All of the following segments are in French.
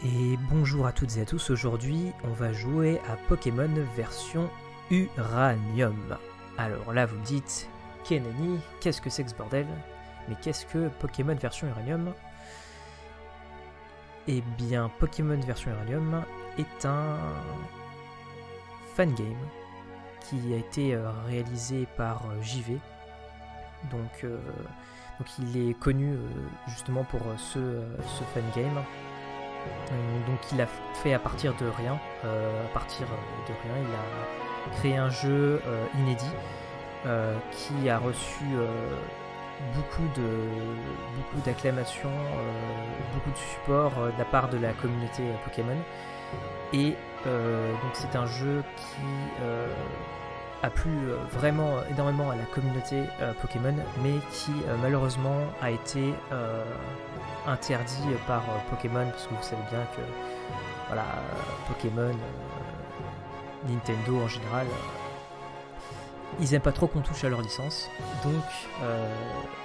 Et bonjour à toutes et à tous, aujourd'hui on va jouer à Pokémon version Uranium. Alors là vous me dites, Kenani, qu'est-ce que c'est que ce bordel? Mais qu'est-ce que Pokémon version Uranium? Eh bien Pokémon version Uranium est un fangame qui a été réalisé par JV. Donc il est connu justement pour ce fangame. Donc il a fait à partir de rien, il a créé un jeu inédit qui a reçu beaucoup d'acclamations, beaucoup de support de la part de la communauté Pokémon. Et donc c'est un jeu qui a plu vraiment énormément à la communauté Pokémon, mais qui malheureusement a été interdit par Pokémon, parce que vous savez bien que voilà, Pokémon, Nintendo en général, ils aiment pas trop qu'on touche à leur licence, donc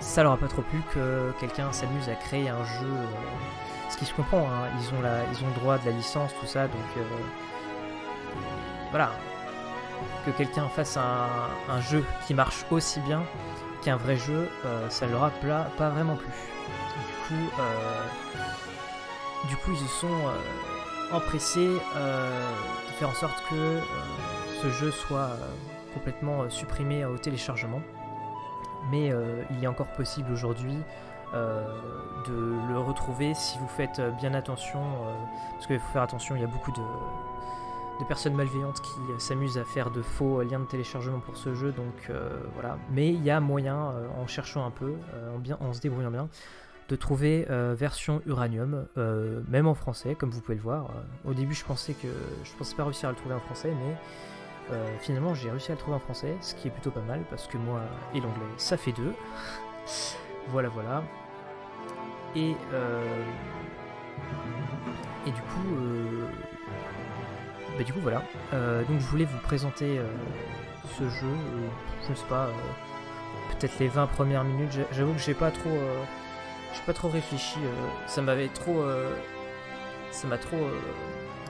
ça leur a pas trop plu que quelqu'un s'amuse à créer un jeu, ce qui se comprend, hein, ils ont le droit de la licence, tout ça, donc voilà, que quelqu'un fasse un jeu qui marche aussi bien qu'un vrai jeu, ça leur a pas vraiment plu. Du coup, ils se sont empressés de faire en sorte que ce jeu soit complètement supprimé au téléchargement. Mais il est encore possible aujourd'hui de le retrouver si vous faites bien attention, parce qu'il faut faire attention, il y a beaucoup de personnes malveillantes qui s'amusent à faire de faux liens de téléchargement pour ce jeu, donc voilà. Mais il y a moyen, en cherchant un peu, en se débrouillant bien, de trouver version Uranium, même en français, comme vous pouvez le voir. Au début, je pensais pas réussir à le trouver en français, mais finalement, j'ai réussi à le trouver en français, ce qui est plutôt pas mal, parce que moi et l'anglais, ça fait deux. Voilà. Et du coup, voilà. Donc, je voulais vous présenter ce jeu. Je ne sais pas, peut-être les 20 premières minutes. J'avoue que j'ai pas trop réfléchi. Ça m'a trop,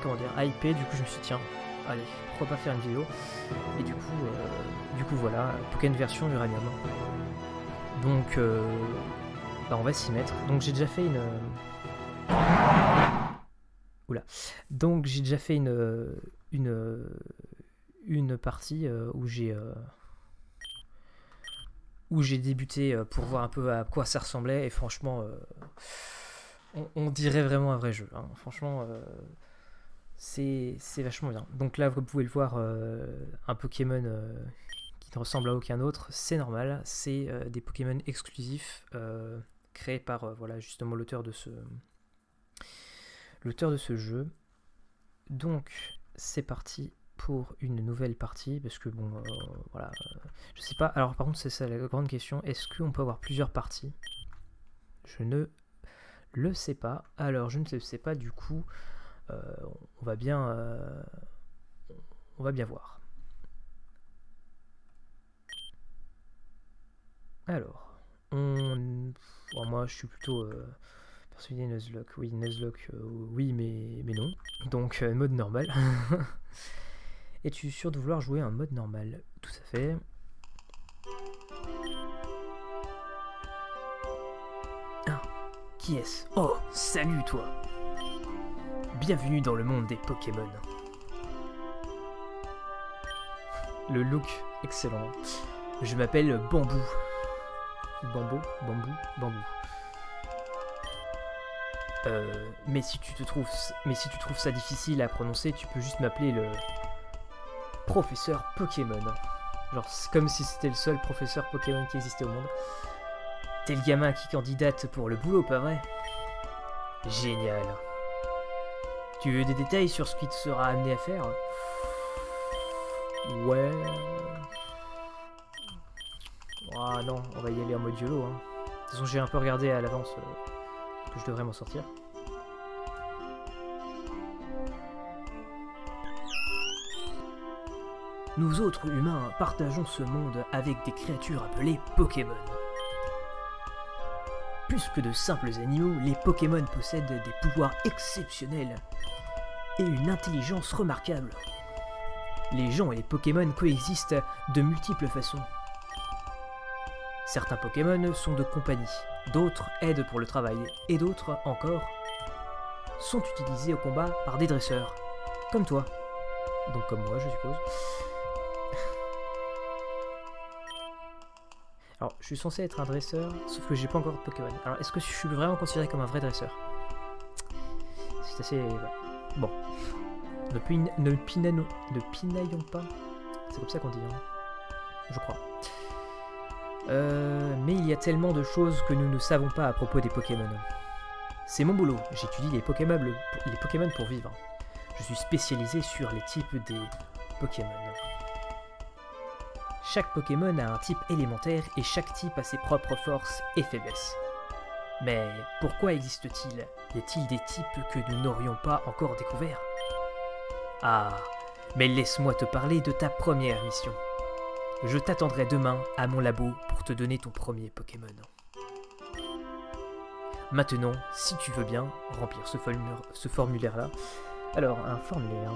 comment dire, hypé. Du coup, je me suis dit, tiens, allez, pourquoi pas faire une vidéo. Et du coup, voilà, Pokémon version Uranium. Donc, on va s'y mettre. Donc, j'ai déjà fait une. Oula. Donc j'ai déjà fait une partie où j'ai débuté pour voir un peu à quoi ça ressemblait, et franchement on dirait vraiment un vrai jeu, hein. Franchement c'est vachement bien. Donc là vous pouvez le voir, un Pokémon qui ne ressemble à aucun autre, c'est normal, c'est des Pokémon exclusifs créés par voilà, justement l'auteur de ce jeu. Donc c'est parti pour une nouvelle partie, parce que bon voilà, je sais pas, alors par contre c'est ça la grande question, est-ce qu'on peut avoir plusieurs parties? Je ne le sais pas, alors je ne sais pas, du coup on va bien voir. Alors bon, moi je suis plutôt persuadé Nuzlocke, oui, Nuzlocke, oui, mais non. Donc, mode normal. Es-tu sûr de vouloir jouer un mode normal? Tout à fait. Ah, qui est-ce? Oh, salut toi! Bienvenue dans le monde des Pokémon. Le look, excellent. Je m'appelle Bambou. Bambou. Mais si tu trouves ça difficile à prononcer, tu peux juste m'appeler le professeur Pokémon. Genre, c'est comme si c'était le seul professeur Pokémon qui existait au monde. T'es le gamin qui candidate pour le boulot, pas vrai? Génial. Tu veux des détails sur ce qui te sera amené à faire? Ouais. Ah non, on va y aller en mode YOLO, hein. De toute façon, j'ai un peu regardé à l'avance que je devrais m'en sortir. Nous autres humains partageons ce monde avec des créatures appelées Pokémon. Plus que de simples animaux, les Pokémon possèdent des pouvoirs exceptionnels et une intelligence remarquable. Les gens et les Pokémon coexistent de multiples façons. Certains Pokémon sont de compagnie, d'autres aident pour le travail, et d'autres, encore, sont utilisés au combat par des dresseurs, comme toi. Donc comme moi, je suppose. Alors, je suis censé être un dresseur, sauf que j'ai pas encore de Pokémon. Alors, est-ce que je suis vraiment considéré comme un vrai dresseur? C'est assez... Ouais. Bon. Ne pinaillons pas. C'est comme ça qu'on dit, hein. Je crois. Mais il y a tellement de choses que nous ne savons pas à propos des Pokémon. C'est mon boulot, j'étudie les Pokémon pour vivre. Je suis spécialisé sur les types des Pokémon. Chaque Pokémon a un type élémentaire et chaque type a ses propres forces et faiblesses. Mais pourquoi existe-t-il? Y a-t-il des types que nous n'aurions pas encore découverts? Ah, mais laisse-moi te parler de ta première mission. Je t'attendrai demain à mon labo pour te donner ton premier Pokémon. Maintenant, si tu veux bien, remplir ce formulaire-là. Alors, un formulaire.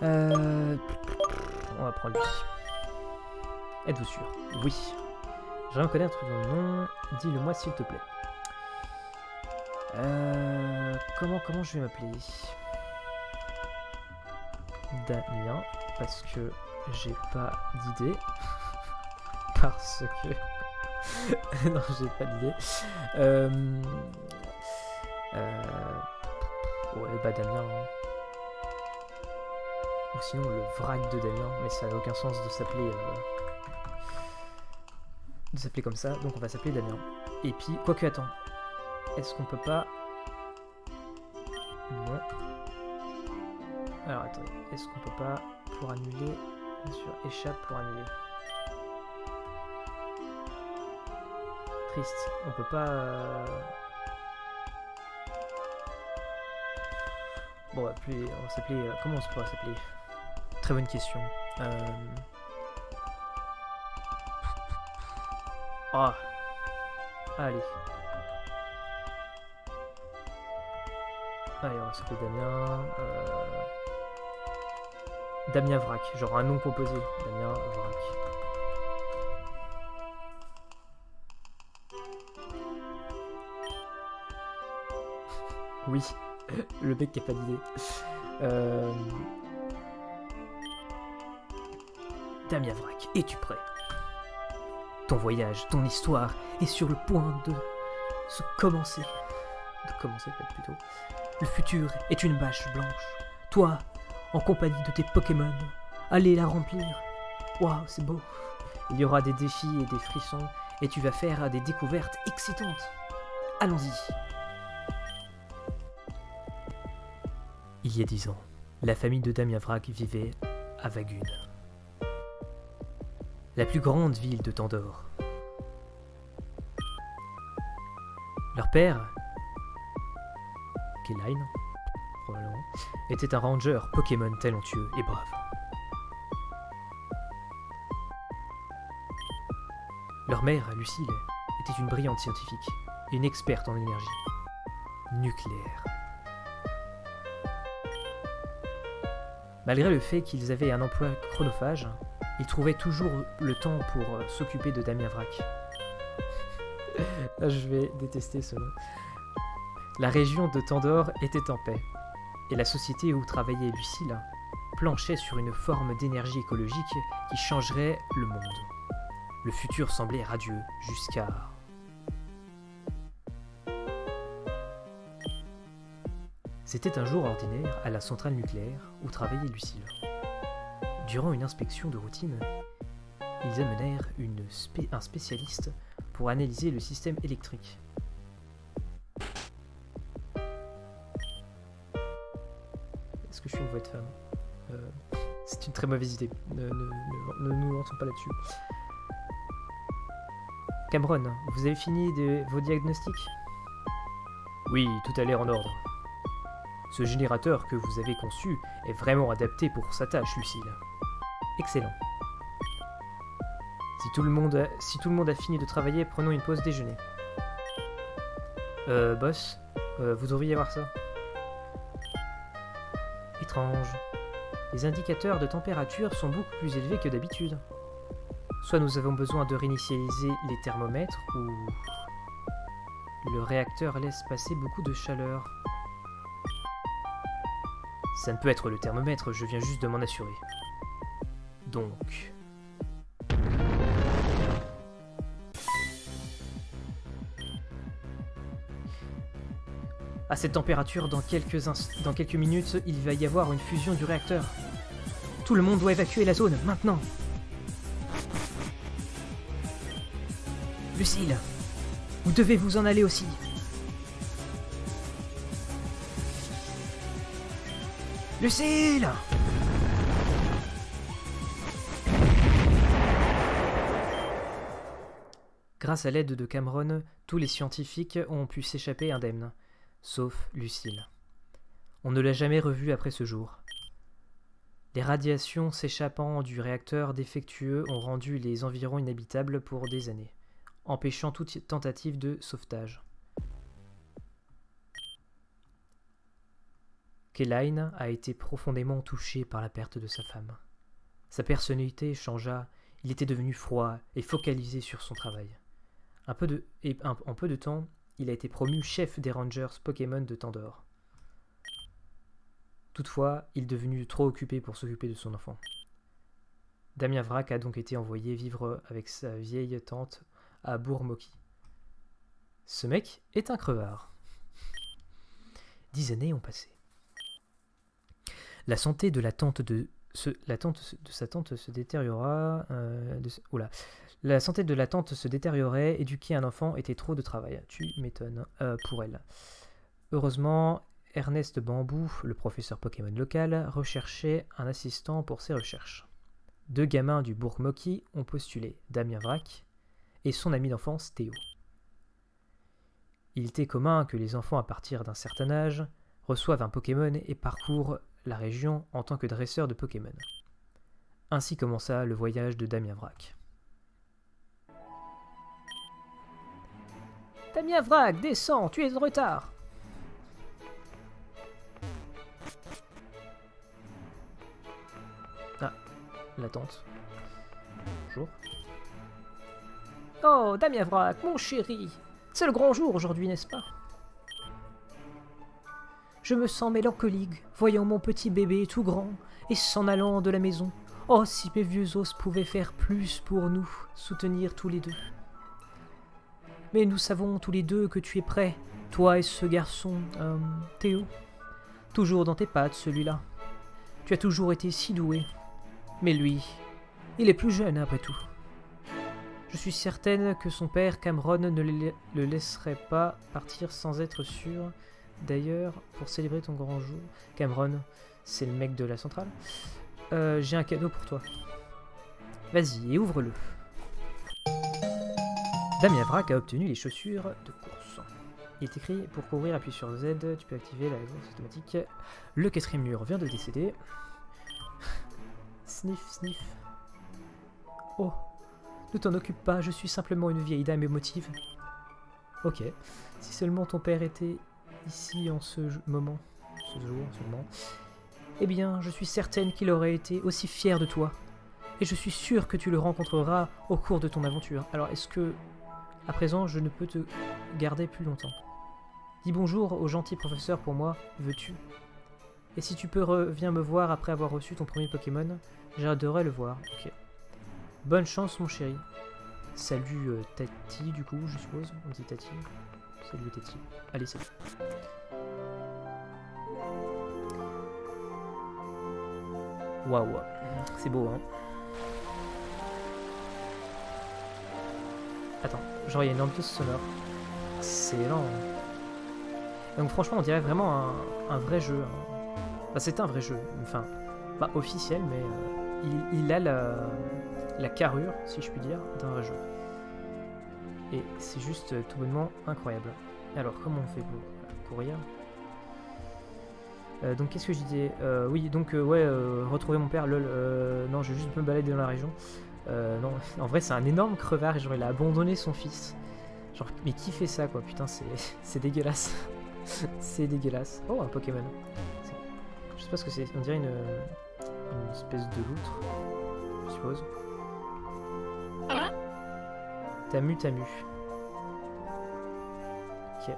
On va prendre lui. Êtes-vous sûr? Oui. J'aimerais connaître ton nom. Dis-le-moi s'il te plaît. Comment je vais m'appeler? Damien. Parce que j'ai pas d'idée. Parce que... non, j'ai pas d'idée. Ouais, bah Damien. Hein. Ou sinon le vrac de Damien, mais ça n'a aucun sens de s'appeler comme ça, donc on va s'appeler Damien. Et puis, quoique, attends. Est-ce qu'on peut pas... Non. Alors, attendez. Est-ce qu'on peut pas, pour annuler, bien sûr, échappe pour annuler. Triste. On peut pas... Bon, on va s'appeler... comment on se pourrait s'appeler? Très bonne question. Ah. Allez. Allez, on va s'appeler Damien. Damien Vrac, genre un nom composé. Damien Vrac. Oui, le mec qui a pas d'idée. Damien Vrac, es-tu prêt? Ton voyage, ton histoire est sur le point de se commencer. De commencer peut-être plutôt. Le futur est une bâche blanche. Toi, en compagnie de tes Pokémon, allez la remplir. Waouh, c'est beau. Il y aura des défis et des frissons, et tu vas faire des découvertes excitantes. Allons-y. Il y a 10 ans, la famille de Damien Vrac vivait à Vagun, la plus grande ville de Tandor. Leur père, Kelain, probablement, était un ranger Pokémon talentueux et brave. Leur mère, Lucille, était une brillante scientifique et une experte en énergie nucléaire. Malgré le fait qu'ils avaient un emploi chronophage, ils trouvaient toujours le temps pour s'occuper de Damien Vrac. Là, je vais détester ce nom. La région de Tandor était en paix, et la société où travaillait Lucille planchait sur une forme d'énergie écologique qui changerait le monde. Le futur semblait radieux jusqu'à... C'était un jour ordinaire à la centrale nucléaire où travaillait Lucille. Durant une inspection de routine, ils amenèrent un spécialiste pour analyser le système électrique. Est-ce que je suis une voix de femme? C'est une très mauvaise idée. Ne nous lançons pas là-dessus. Cameron, vous avez fini vos diagnostics? Oui, tout a l'air en ordre. Ce générateur que vous avez conçu est vraiment adapté pour sa tâche, Lucille. Excellent. Si tout le monde a fini de travailler, prenons une pause déjeuner. Boss, vous devriez voir ça. Étrange. Les indicateurs de température sont beaucoup plus élevés que d'habitude. Soit nous avons besoin de réinitialiser les thermomètres, ou le réacteur laisse passer beaucoup de chaleur. Ça ne peut être le thermomètre, je viens juste de m'en assurer. Donc... à cette température, dans quelques minutes, il va y avoir une fusion du réacteur. Tout le monde doit évacuer la zone, maintenant. Lucille, vous devez vous en aller aussi. Lucille! Grâce à l'aide de Cameron, tous les scientifiques ont pu s'échapper indemnes. Sauf Lucille. On ne l'a jamais revue après ce jour. Les radiations s'échappant du réacteur défectueux ont rendu les environs inhabitables pour des années, empêchant toute tentative de sauvetage. Kelaine a été profondément touché par la perte de sa femme. Sa personnalité changea, il était devenu froid et focalisé sur son travail. En peu de temps, il a été promu chef des Rangers Pokémon de Tandor. Toutefois, il est devenu trop occupé pour s'occuper de son enfant. Damien Vrac a donc été envoyé vivre avec sa vieille tante à Bourg-Moki. Ce mec est un crevard. 10 années ont passé. La santé de la tante de sa tante se détériora. La santé de la tante se détériorait, éduquer un enfant était trop de travail. Tu m'étonnes pour elle. Heureusement, Ernest Bambou, le professeur Pokémon local, recherchait un assistant pour ses recherches. 2 gamins du Bourg-Moki ont postulé, Damien Vrac et son ami d'enfance Théo. Il était commun que les enfants à partir d'un certain âge reçoivent un Pokémon et parcourent la région en tant que dresseur de Pokémon. Ainsi commença le voyage de Damien Vrac. Damien Vrac, descends, tu es en retard. Ah, la tante. Bonjour. Oh, Damien Vrac, mon chéri, c'est le grand jour aujourd'hui, n'est-ce pas? Je me sens mélancolique, voyant mon petit bébé tout grand et s'en allant de la maison. Oh, si mes vieux os pouvaient faire plus pour nous, soutenir tous les deux. Mais nous savons tous les deux que tu es prêt, toi et ce garçon, Théo. Toujours dans tes pattes, celui-là. Tu as toujours été si doué. Mais lui, il est plus jeune après tout. Je suis certaine que son père, Cameron, ne le laisserait pas partir sans être sûr. D'ailleurs, pour célébrer ton grand jour, Cameron, c'est le mec de la centrale, j'ai un cadeau pour toi. Vas-y, et ouvre-le. Damien Vrac a obtenu les chaussures de course. Il est écrit, pour courir, appuie sur Z, tu peux activer la course automatique. Le 4e mur vient de décéder. Sniff, sniff. Oh, ne t'en occupe pas, je suis simplement une vieille dame émotive. Ok, si seulement ton père était ici en ce moment, eh bien, je suis certaine qu'il aurait été aussi fier de toi. Et je suis sûre que tu le rencontreras au cours de ton aventure. Alors, est-ce que, à présent, je ne peux te garder plus longtemps? Dis bonjour au gentil professeur pour moi, veux-tu? Et si tu peux, reviens me voir après avoir reçu ton premier Pokémon. J'adorerais le voir. Ok. Bonne chance, mon chéri. Salut Tati, du coup, je suppose. On dit Tati. Salut Tati. Allez, salut. Waouh, c'est beau, hein. Attends, genre il y a une ambiance sonore. C'est lent. Donc franchement, on dirait vraiment un vrai jeu. Hein. Enfin, c'est un vrai jeu. Enfin, pas officiel, mais il a la carrure, si je puis dire, d'un vrai jeu. Et c'est juste tout bonnement incroyable. Alors, comment on fait pour courir? Donc qu'est-ce que je disais? Oui, donc ouais, retrouver mon père, lol, non, je vais juste me balader dans la région. Non, en vrai, c'est un énorme crevard et genre, il a abandonné son fils. Genre, mais qui fait ça, quoi? Putain, c'est dégueulasse. C'est dégueulasse. Oh, un Pokémon. Je sais pas ce que c'est. On dirait une espèce de loutre, je suppose. Tamu. Ok.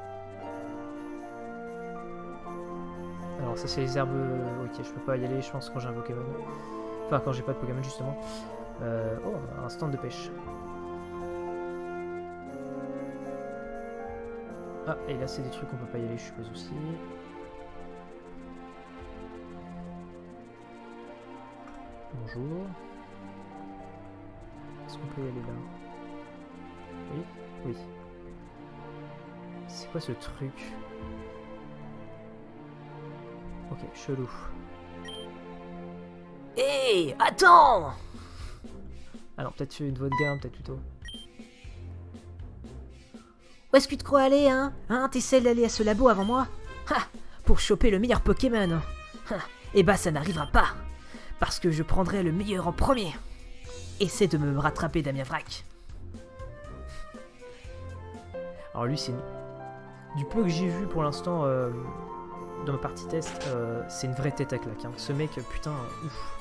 Alors ça c'est les herbes... Ok, je peux pas y aller, je pense, quand j'ai un Pokémon. Enfin, quand j'ai pas de Pokémon, justement. Oh, un stand de pêche. Ah, et là c'est des trucs qu'on peut pas y aller, je suppose aussi. Bonjour. Est-ce qu'on peut y aller là? Oui? Oui. C'est quoi ce truc? Ok, chelou. Hé, attends! Alors peut-être une voix de gain, peut-être plutôt. Où est-ce que tu te crois aller, hein? T'essaies d'aller à ce labo avant moi? Ha! Pour choper le meilleur Pokémon. Ha! Eh bah ça n'arrivera pas. Parce que je prendrai le meilleur en premier. Essaie de me rattraper, Damien Vrac. Alors lui, c'est... Du peu que j'ai vu pour l'instant dans ma partie test, c'est une vraie tête à claque. Hein. Ce mec, putain, ouf.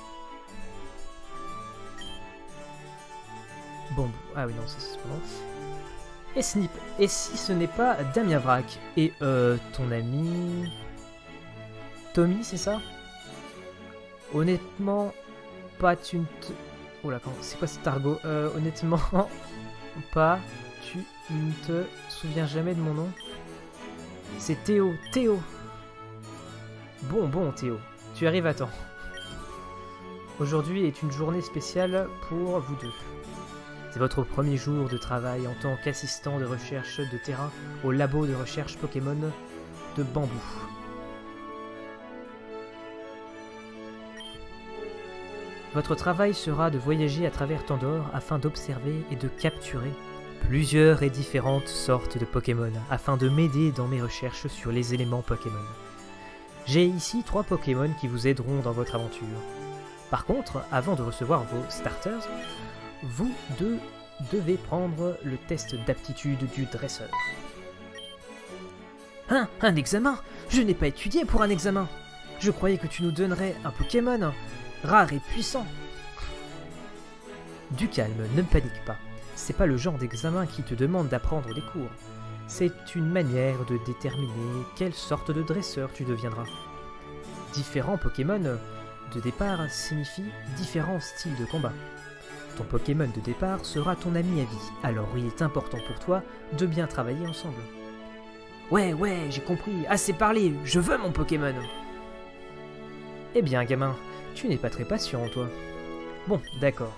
Bon, ah oui, non, ça c'est pas bon. Et Snip, et si ce n'est pas Damien Vrac et ton ami... Tommy, c'est ça? Honnêtement, pas tu ne te... Oh là, c'est quoi cet argot? Honnêtement, pas tu ne te souviens jamais de mon nom? C'est Théo, Théo. Bon Théo, tu arrives à temps. Aujourd'hui est une journée spéciale pour vous deux. C'est votre premier jour de travail en tant qu'assistant de recherche de terrain au labo de recherche Pokémon de Bambou. Votre travail sera de voyager à travers Tandor afin d'observer et de capturer plusieurs et différentes sortes de Pokémon afin de m'aider dans mes recherches sur les éléments Pokémon. J'ai ici 3 Pokémon qui vous aideront dans votre aventure. Par contre, avant de recevoir vos starters, vous deux devez prendre le test d'aptitude du dresseur. Hein, un examen? Je n'ai pas étudié pour un examen. Je croyais que tu nous donnerais un Pokémon rare et puissant. Du calme, ne panique pas. C'est pas le genre d'examen qui te demande d'apprendre des cours. C'est une manière de déterminer quelle sorte de dresseur tu deviendras. Différents Pokémon de départ signifient différents styles de combat. Ton Pokémon de départ sera ton ami à vie, alors il est important pour toi de bien travailler ensemble. Ouais, j'ai compris, assez parlé, je veux mon Pokémon. Eh bien, gamin, tu n'es pas très patient, toi. Bon, d'accord.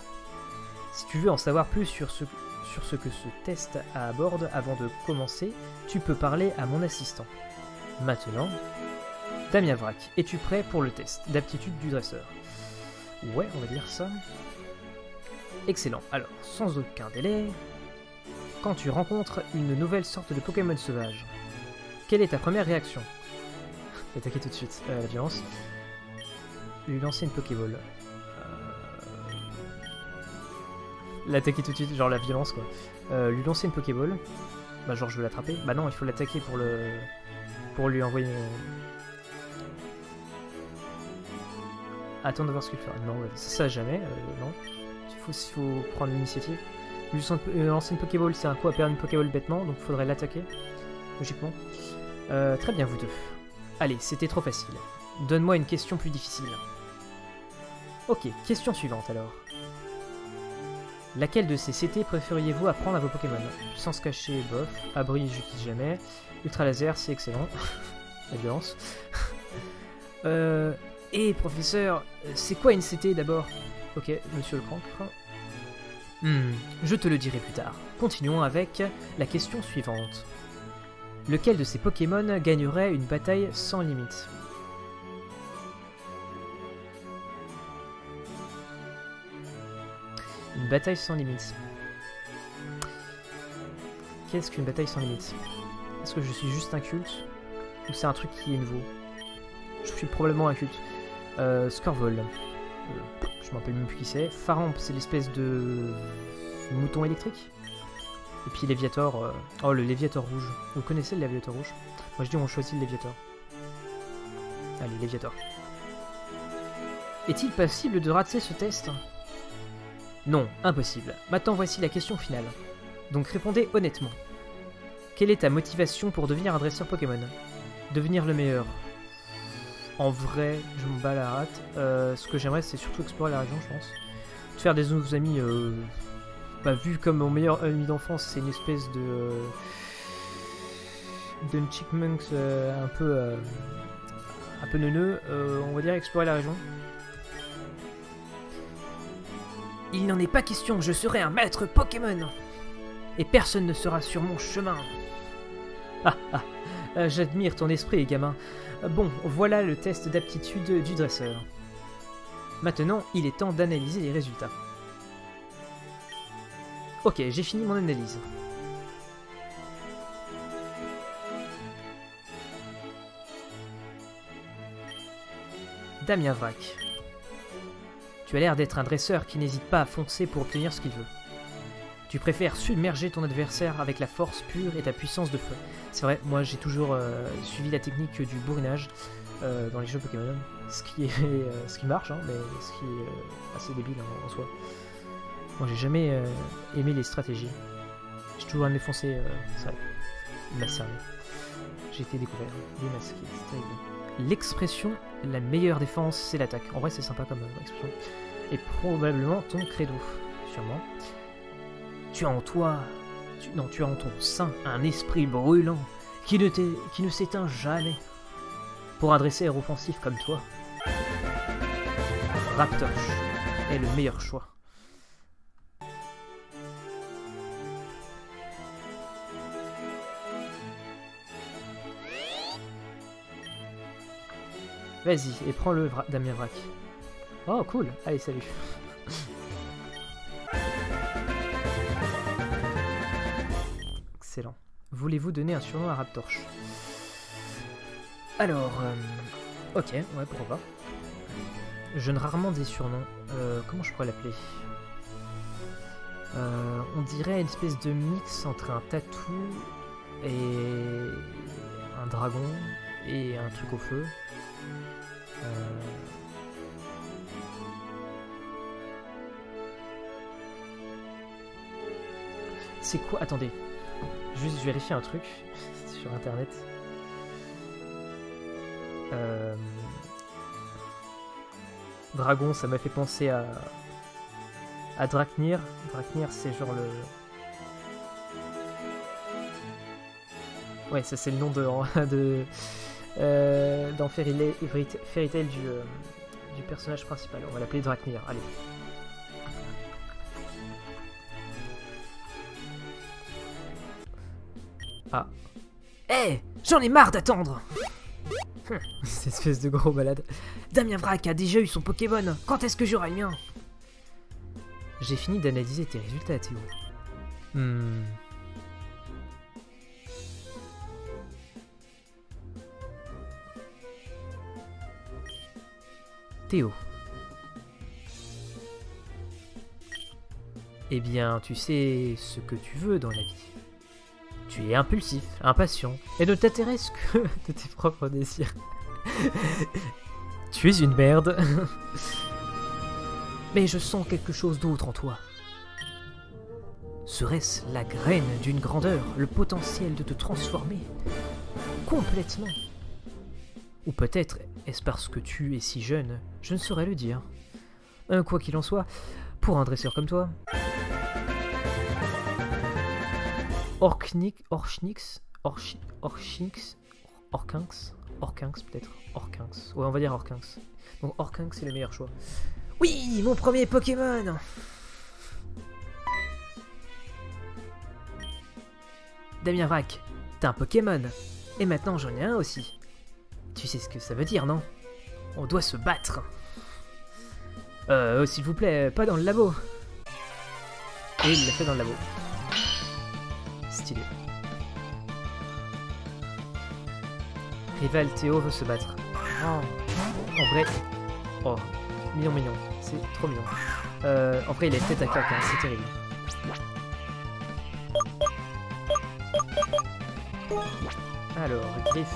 Si tu veux en savoir plus sur ce que ce test aborde avant de commencer, tu peux parler à mon assistant. Maintenant, Damien Vrac, es-tu prêt pour le test d'aptitude du dresseur? Ouais, on va dire ça. Excellent. Alors, sans aucun délai, quand tu rencontres une nouvelle sorte de Pokémon sauvage, quelle est ta première réaction? Attaquer tout de suite. La violence. Lui lancer une Pokéball. L'attaquer tout de suite, genre la violence quoi. Lui lancer une Pokéball. Bah genre je veux l'attraper. Bah non, il faut l'attaquer pour lui envoyer... Attends de voir ce qu'il fera. Non, ça jamais, non. Il faut prendre l'initiative. Lui lancer une Pokéball, c'est un coup à perdre une Pokéball bêtement, donc il faudrait l'attaquer, logiquement. Très bien vous deux. Allez, c'était trop facile. Donne-moi une question plus difficile. Ok, question suivante alors. Laquelle de ces CT préfériez-vous apprendre à vos Pokémon? Puissance cachée, bof. Abri, j'utilise jamais. Ultra laser, c'est excellent. La violence. Professeur, c'est quoi une CT d'abord? Ok, monsieur le cancre. Je te le dirai plus tard. Continuons avec la question suivante. Lequel de ces Pokémon gagnerait une bataille sans limite? Une bataille sans limite. Qu'est-ce qu'une bataille sans limite? Est-ce que je suis juste un culte? Ou c'est un truc qui est nouveau? Je suis probablement un culte. Scorvol. Je me rappelle même plus qui c'est. Faramp, c'est l'espèce de mouton électrique. Et puis Léviator, oh le Léviator rouge. Vous connaissez le Léviator rouge? Moi je dis on choisit le Léviator. Allez, Léviator. Est-il possible de rater ce test? Non, impossible. Maintenant voici la question finale. Donc répondez honnêtement. Quelle est ta motivation pour devenir un dresseur Pokémon? Devenir le meilleur. En vrai, je m'en bats la rate. Ce que j'aimerais, c'est surtout explorer la région, je pense. Faire des nouveaux amis. Bah, vu comme mon meilleur ami d'enfance, c'est une espèce de chipmunks un peu neuneux. On va dire explorer la région. Il n'en est pas question, je serai un maître Pokémon. Et personne ne sera sur mon chemin. J'admire ton esprit, gamin. Bon, voilà le test d'aptitude du dresseur. Maintenant, il est temps d'analyser les résultats. Ok, j'ai fini mon analyse. Damien Vrac. Tu as l'air d'être un dresseur qui n'hésite pas à foncer pour obtenir ce qu'il veut. Tu préfères submerger ton adversaire avec la force pure et ta puissance de feu. C'est vrai, moi j'ai toujours suivi la technique du bourrinage dans les jeux Pokémon, ce qui marche, hein, mais ce qui est assez débile en soi. Moi j'ai jamais aimé les stratégies. J'ai toujours aimé foncer, c'est vrai, il m'a cerné. J'ai été découvert, démasqué, c'est terrible. L'expression « la meilleure défense, c'est l'attaque ». En vrai c'est sympa comme expression. Et probablement ton credo, sûrement. Tu as en toi, tu as en ton sein un esprit brûlant qui ne s'éteint jamais. Pour un dresseur offensif comme toi, Raptorch est le meilleur choix. Vas-y, et prends-le, Damien Vrac. Oh, cool. Allez, salut. Excellent. Voulez-vous donner un surnom à Raptorch? Alors, ok, ouais, pourquoi pas. Je donne rarement des surnoms. Comment je pourrais l'appeler? On dirait une espèce de mix entre un tatou et un dragon et un truc au feu. C'est quoi? Attendez. Juste vérifier un truc sur internet. Dragon, ça m'a fait penser à Draknir. Draknir, c'est genre le... Ouais, ça c'est le nom dans Fairy Tail du personnage principal. On va l'appeler Draknir. Allez. Ah. Hé, j'en ai marre d'attendre. Cette espèce de gros malade. Damien Vrac a déjà eu son Pokémon. Quand est-ce que j'aurai le mien? J'ai fini d'analyser tes résultats, Théo. Théo. Eh bien, tu sais ce que tu veux dans la vie. Tu es impulsif, impatient, et ne t'intéresse que de tes propres désirs. Tu es une merde. Mais je sens quelque chose d'autre en toi. Serait-ce la graine d'une grandeur, le potentiel de te transformer complètement? Ou peut-être est-ce parce que tu es si jeune? Je ne saurais le dire. Quoi qu'il en soit, pour un dresseur comme toi... Orknix peut-être. Orkynx. Ouais, on va dire Orkynx. Donc Orkynx c'est le meilleur choix. Oui, mon premier Pokémon. Damien Vrac, t'as un Pokémon. Et maintenant j'en ai un aussi. Tu sais ce que ça veut dire, non? On doit se battre. S'il vous plaît, pas dans le labo. Et il l'a fait dans le labo. Stylé. Rival Théo veut se battre. Oh, en vrai. Oh, mignon. c'est trop mignon. En vrai, il a une tête à claque, hein, c'est terrible. Alors, griffe,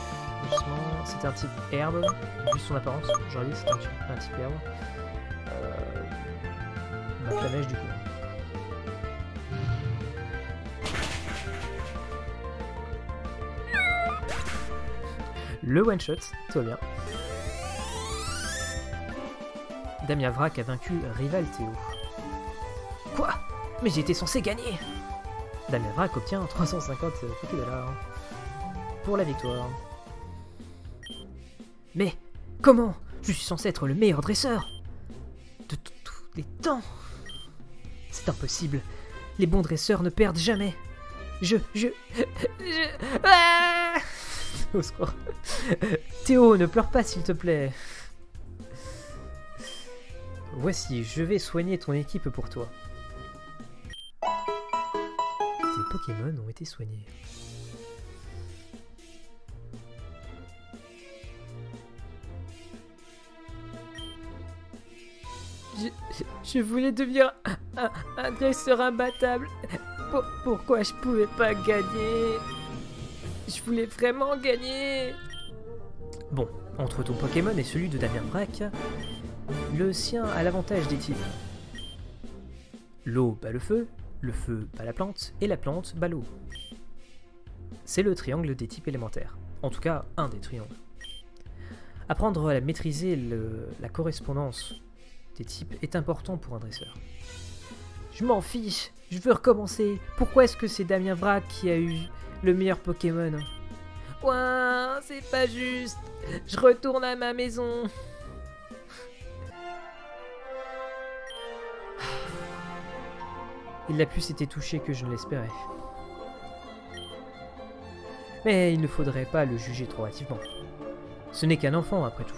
doucement. C'était un type herbe, vu son apparence. J'aurais dit que c'était un type herbe. Ma flamèche, du coup. Le one shot, tout va bien. Damien Vrac a vaincu Rival Théo. Quoi? Mais j'étais censé gagner! Damien Vrac obtient 350 $. Pour la victoire. Mais comment? Je suis censé être le meilleur dresseur de tous les temps. C'est impossible. Les bons dresseurs ne perdent jamais. Ah! Au secours. Théo, ne pleure pas s'il te plaît. Voici, je vais soigner ton équipe pour toi. Tes Pokémon ont été soignés. Je voulais devenir un dresseur imbattable. Pourquoi je pouvais pas gagner? Je voulais vraiment gagner. Bon, entre ton Pokémon et celui de Damien Vrac, le sien a l'avantage des types. L'eau bat le feu bat la plante, et la plante bat l'eau. C'est le triangle des types élémentaires. En tout cas, un des triangles. Apprendre à maîtriser la correspondance des types est important pour un dresseur. Je m'en fiche, je veux recommencer. Pourquoi est-ce que c'est Damien Vrac qui a eu le meilleur Pokémon? Ouah, c'est pas juste. Je retourne à ma maison. Il a plus été touché que je ne l'espérais. Mais il ne faudrait pas le juger trop hâtivement. Ce n'est qu'un enfant après tout.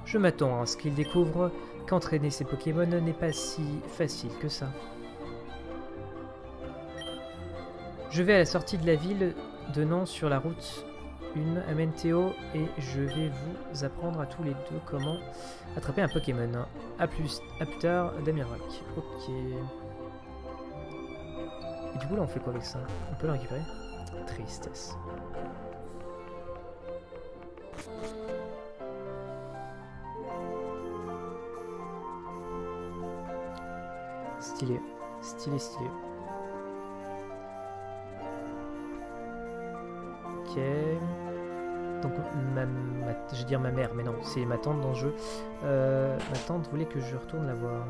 Je m'attends à ce qu'il découvre qu'entraîner ses Pokémon n'est pas si facile que ça. Je vais à la sortie de la ville, donnant sur la route 1 amène Théo et je vais vous apprendre à tous les deux comment attraper un Pokémon. A plus tard, Damien Vrac. Ok. Et du coup là on fait quoi avec ça? On peut le récupérer? Tristesse. Stylé. Stylé, stylé. Ok. Donc, je vais dire ma mère, mais non, c'est ma tante dans le jeu. Ma tante voulait que je retourne la voir.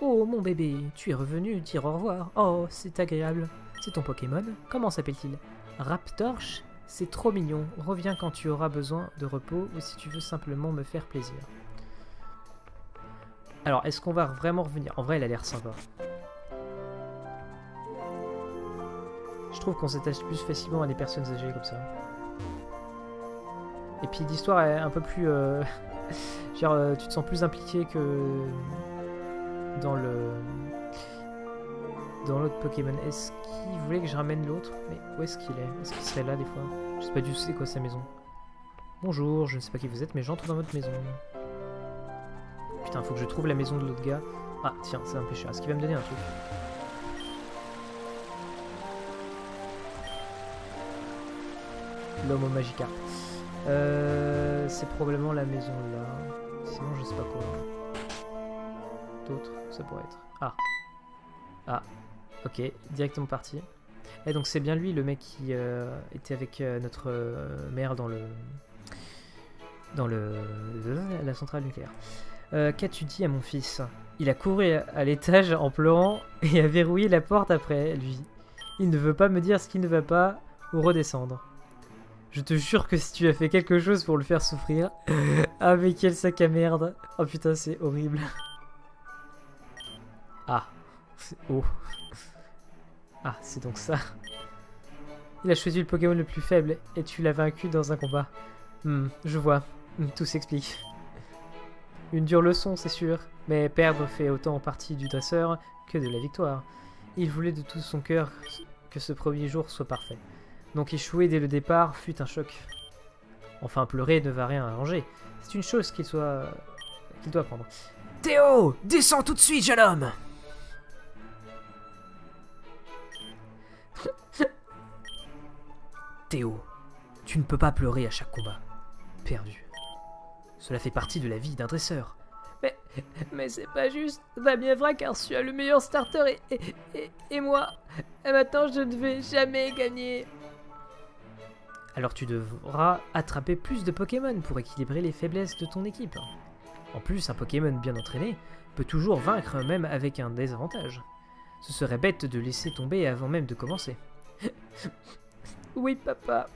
Oh, mon bébé, tu es revenu dire au revoir. Oh, c'est agréable. C'est ton Pokémon? Comment s'appelle-t-il? Raptorche? C'est trop mignon. Reviens quand tu auras besoin de repos ou si tu veux simplement me faire plaisir. Alors, est-ce qu'on va vraiment revenir? En vrai, elle a l'air sympa. Je trouve qu'on s'attache plus facilement à des personnes âgées comme ça. Et puis l'histoire est un peu plus... genre, tu te sens plus impliqué que dans l'autre Pokémon. Est-ce qu'il voulait que je ramène l'autre? Mais où est-ce qu'il est? Est-ce qu'il serait là des fois? Je sais pas du tout c'est quoi sa maison. Bonjour, je ne sais pas qui vous êtes, mais j'entre dans votre maison. Putain, faut que je trouve la maison de l'autre gars. Ah, tiens, c'est un pêcheur. Est-ce qu'il va me donner un truc? L'homme au Magikarp. C'est probablement la maison là. Sinon, je sais pas quoi. D'autres, ça pourrait être. Ah. Ah. Ok, directement parti. Et donc c'est bien lui le mec qui était avec notre mère dans la centrale nucléaire. Qu'as-tu dit à mon fils? Il a couru à l'étage en pleurant et a verrouillé la porte après lui. Il ne veut pas me dire ce qui ne va pas ou redescendre. Je te jure que si tu as fait quelque chose pour le faire souffrir... Ah mais quel sac à merde. Oh putain c'est horrible. Ah. Oh. Ah c'est donc ça. Il a choisi le Pokémon le plus faible et tu l'as vaincu dans un combat. Je vois. Tout s'explique. Une dure leçon c'est sûr. Mais perdre fait autant partie du dresseur que de la victoire. Il voulait de tout son cœur que ce premier jour soit parfait. Donc échouer dès le départ fut un choc. Enfin, pleurer ne va rien arranger. C'est une chose qu'il doit prendre. Théo, descends tout de suite, jeune homme! Théo, tu ne peux pas pleurer à chaque combat. Perdu. Cela fait partie de la vie d'un dresseur. Mais c'est pas juste. Damien Vrac a reçu le meilleur starter et moi. Et maintenant je ne vais jamais gagner. Alors tu devras attraper plus de Pokémon pour équilibrer les faiblesses de ton équipe. En plus, un Pokémon bien entraîné peut toujours vaincre même avec un désavantage. Ce serait bête de laisser tomber avant même de commencer. Oui, papa.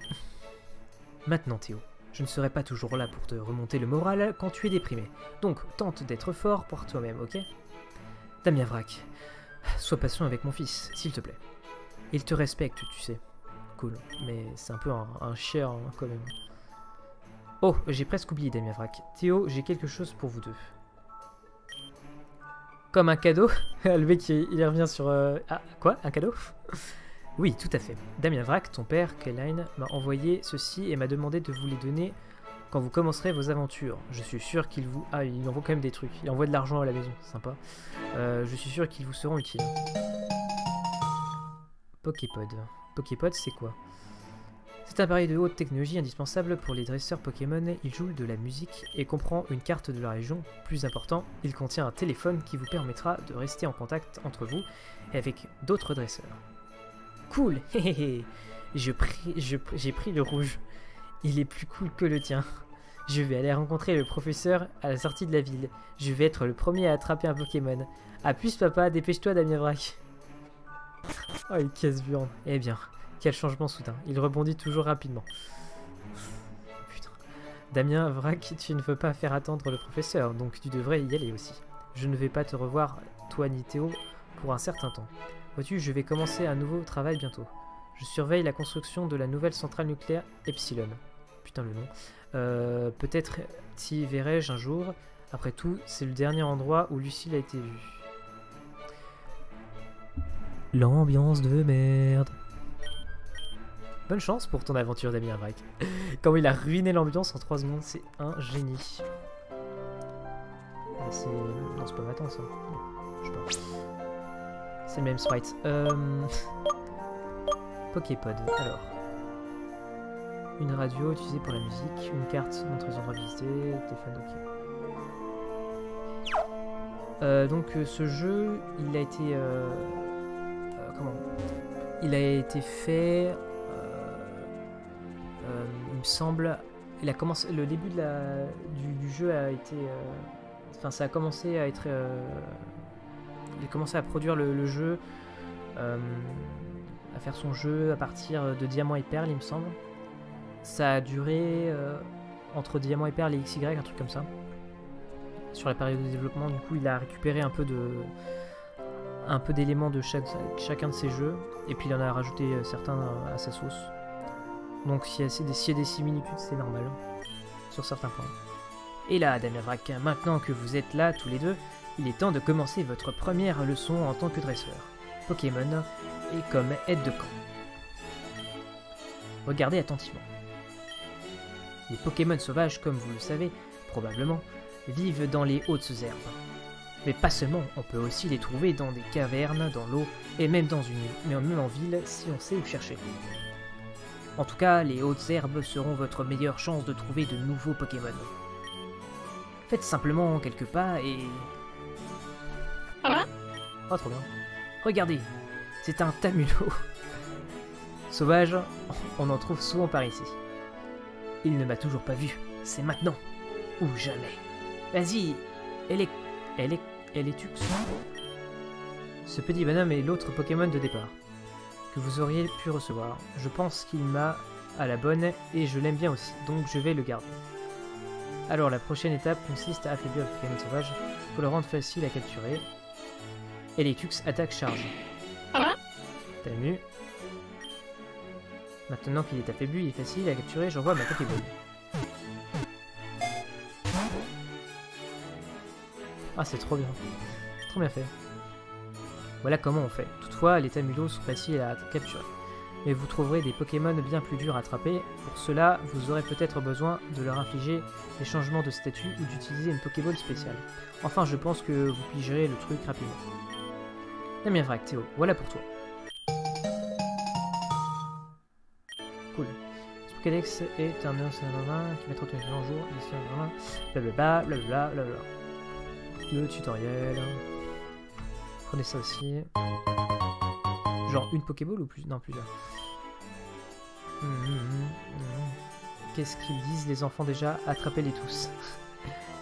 Maintenant, Théo, je ne serai pas toujours là pour te remonter le moral quand tu es déprimé. Donc, tente d'être fort pour toi-même, ok? Damien Vrac, sois patient avec mon fils, s'il te plaît. Il te respecte, tu sais. Cool, mais c'est un peu un chien, hein, quand même. Oh, j'ai presque oublié Damien Vrac. Théo, j'ai quelque chose pour vous deux. Comme un cadeau? Le mec, il revient sur... Ah, quoi? Un cadeau? Oui, tout à fait. Damien Vrac, ton père, Kayline, m'a envoyé ceci et m'a demandé de vous les donner quand vous commencerez vos aventures. Je suis sûr qu'il vous... Ah, il envoie quand même des trucs. Il envoie de l'argent à la maison, sympa. Je suis sûr qu'ils vous seront utiles. Poképod. Poképod, c'est quoi? C'est un appareil de haute technologie indispensable pour les dresseurs Pokémon. Il joue de la musique et comprend une carte de la région. Plus important, il contient un téléphone qui vous permettra de rester en contact entre vous et avec d'autres dresseurs. Cool. J'ai pris le rouge. Il est plus cool que le tien. Je vais aller rencontrer le professeur à la sortie de la ville. Je vais être le premier à attraper un Pokémon. A plus papa, dépêche-toi Damien Vrac. Oh, il casse-burne. Eh bien, quel changement soudain. Il rebondit toujours rapidement. Putain. Damien Vrac, tu ne veux pas faire attendre le professeur, donc tu devrais y aller aussi. Je ne vais pas te revoir, toi ni Théo, pour un certain temps. Vois-tu, je vais commencer un nouveau travail bientôt. Je surveille la construction de la nouvelle centrale nucléaire Epsilon. Putain le nom. Peut-être t'y verrai-je un jour. Après tout, c'est le dernier endroit où Lucille a été vue. L'ambiance de merde. Bonne chance pour ton aventure Damien Vrac. Comment il a ruiné l'ambiance en 3 secondes, c'est un génie. C'est... Non, c'est pas matin ça. Je sais pas. C'est le même sprite. Poképod, alors. Une radio utilisée pour la musique, une carte montre les endroits visités, téléphone, ok. Donc ce jeu, il a été... comment? Il a été fait... il me semble... Il a commencé... Le début de du jeu a été... Enfin, ça a commencé à être... il a commencé à produire le jeu, à faire son jeu à partir de Diamant et Perle, il me semble. Ça a duré entre Diamant et Perle et XY, un truc comme ça. Sur la période de développement, du coup, il a récupéré un peu d'éléments de chacun de ses jeux, et puis il en a rajouté certains à sa sauce. Donc s'il y a des similitudes, c'est normal, sur certains points. Et là, Damien Vrac, maintenant que vous êtes là, tous les deux, il est temps de commencer votre première leçon en tant que dresseur. Pokémon et comme aide de camp. Regardez attentivement. Les Pokémon sauvages, comme vous le savez, probablement, vivent dans les hautes herbes. Mais pas seulement, on peut aussi les trouver dans des cavernes, dans l'eau, et même même en ville si on sait où chercher. En tout cas, les hautes herbes seront votre meilleure chance de trouver de nouveaux Pokémon. Faites simplement quelques pas et... Oh, trop bien. Regardez, c'est un Tamulot. Sauvage, on en trouve souvent par ici. Il ne m'a toujours pas vu, c'est maintenant ou jamais. Vas-y, Electux. Ce petit bonhomme est l'autre Pokémon de départ que vous auriez pu recevoir. Je pense qu'il m'a à la bonne et je l'aime bien aussi, donc je vais le garder. Alors la prochaine étape consiste à affaiblir le Pokémon sauvage pour le rendre facile à capturer. Electux attaque charge. Tamu. Maintenant qu'il est affaibli, il est facile à capturer, j'envoie ma Pokéball. Ah, c'est trop bien. Trop bien fait. Voilà comment on fait. Toutefois, les Tamulos sont faciles à capturer. mais vous trouverez des Pokémon bien plus durs à attraper. Pour cela, vous aurez peut-être besoin de leur infliger des changements de statut ou d'utiliser une Pokéball spéciale. Enfin, je pense que vous pigerez le truc rapidement. Damien Vrac, Théo, voilà pour toi. Cool. Ce Pokédex est un qui mettra automatiquement en jour, blablabla, blablabla, blablabla. Le tutoriel. Prenez ça aussi. Genre une Pokéball ou plus? Non, plusieurs. Qu'est-ce qu'ils disent les enfants déjà? Attrapez-les tous.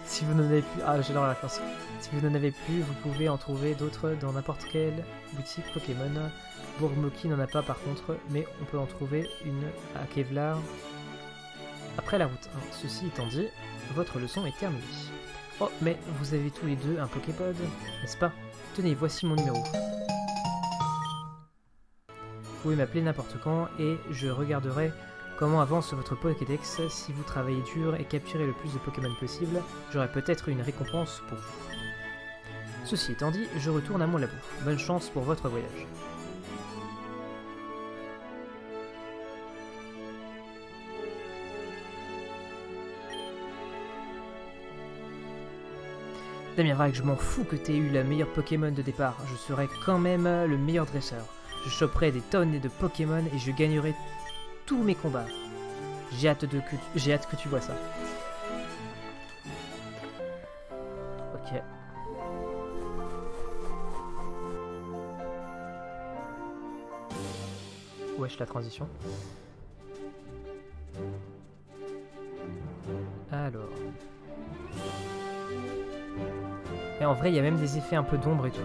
Si vous n'en avez plus... Ah, j'adore la référence. Si vous n'en avez plus, vous pouvez en trouver d'autres dans n'importe quelle boutique Pokémon. Bourgmoki n'en a pas par contre, mais on peut en trouver une à Kevlar après la route 1. Ceci étant dit, votre leçon est terminée. Oh, mais vous avez tous les deux un Poképod, n'est-ce pas? Tenez, voici mon numéro. Vous pouvez m'appeler n'importe quand et je regarderai comment avance votre Pokédex. Si vous travaillez dur et capturez le plus de Pokémon possible, j'aurai peut-être une récompense pour vous. Ceci étant dit, je retourne à mon labo. Bonne chance pour votre voyage. Damien Vrac, je m'en fous que t'aies eu la meilleure Pokémon de départ. Je serai quand même le meilleur dresseur. Je choperai des tonnes de Pokémon et je gagnerai tous mes combats. J'ai hâte que tu vois ça. Ok. Wesh, la transition. Alors... Et en vrai, il y a même des effets un peu d'ombre et tout.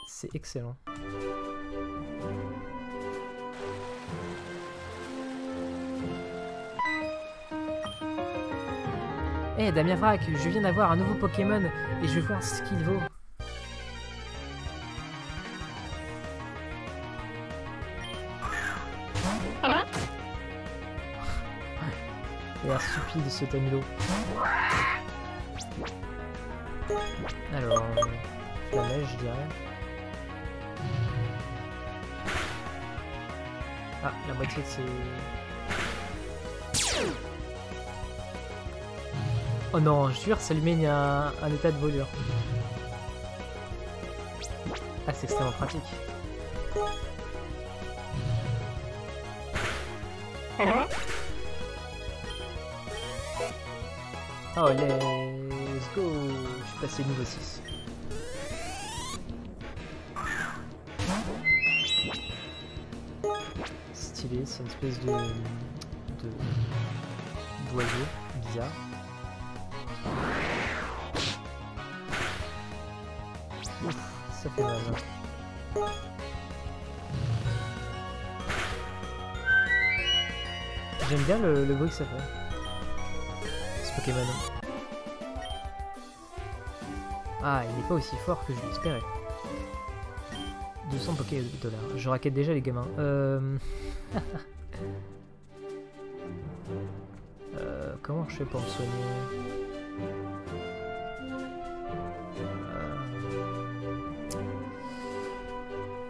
C'est excellent. Eh hey, Damien Vrac, je viens d'avoir un nouveau Pokémon et je vais voir ce qu'il vaut. Il a l'air stupide ce Tamilo. Alors, la neige, je dirais. Ah, la moitié de ses... Oh non, je jure, ça lui met un état de volure. Ah, c'est extrêmement pratique. Oh, let's go! Je suis passé niveau 6. Stylé, c'est une espèce de d'oiseau bizarre. Ouf, ça fait mal. J'aime bien le bruit que ça fait. Ce Pokémon. Ah, il n'est pas aussi fort que je l'espérais. 200 $. Je raquette déjà les gamins. Comment je fais pour me soigner?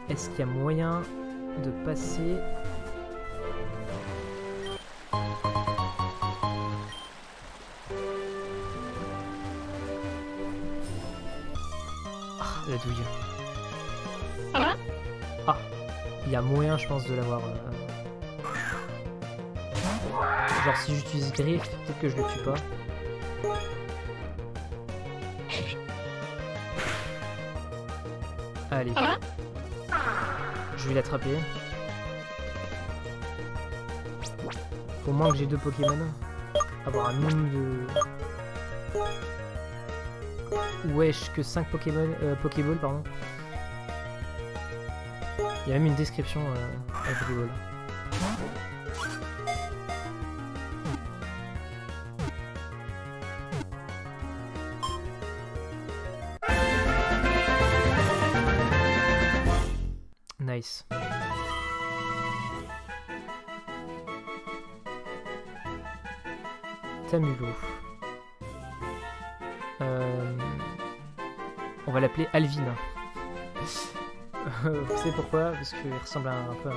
Est-ce qu'il y a moyen de passer... La douille. Ah, il y a moyen, je pense, de l'avoir. Genre, si j'utilise griffe, peut-être que je le tue pas. Allez. Je vais l'attraper. Faut au moins que j'ai 2 Pokémon. Avoir un minimum de... Wesh, que 5 Pokémon, Pokéball, pardon. Il y a même une description à Pokéball. Nice. Tamulo. On va l'appeler Alvin. Vous savez pourquoi? Parce qu'il ressemble un peu à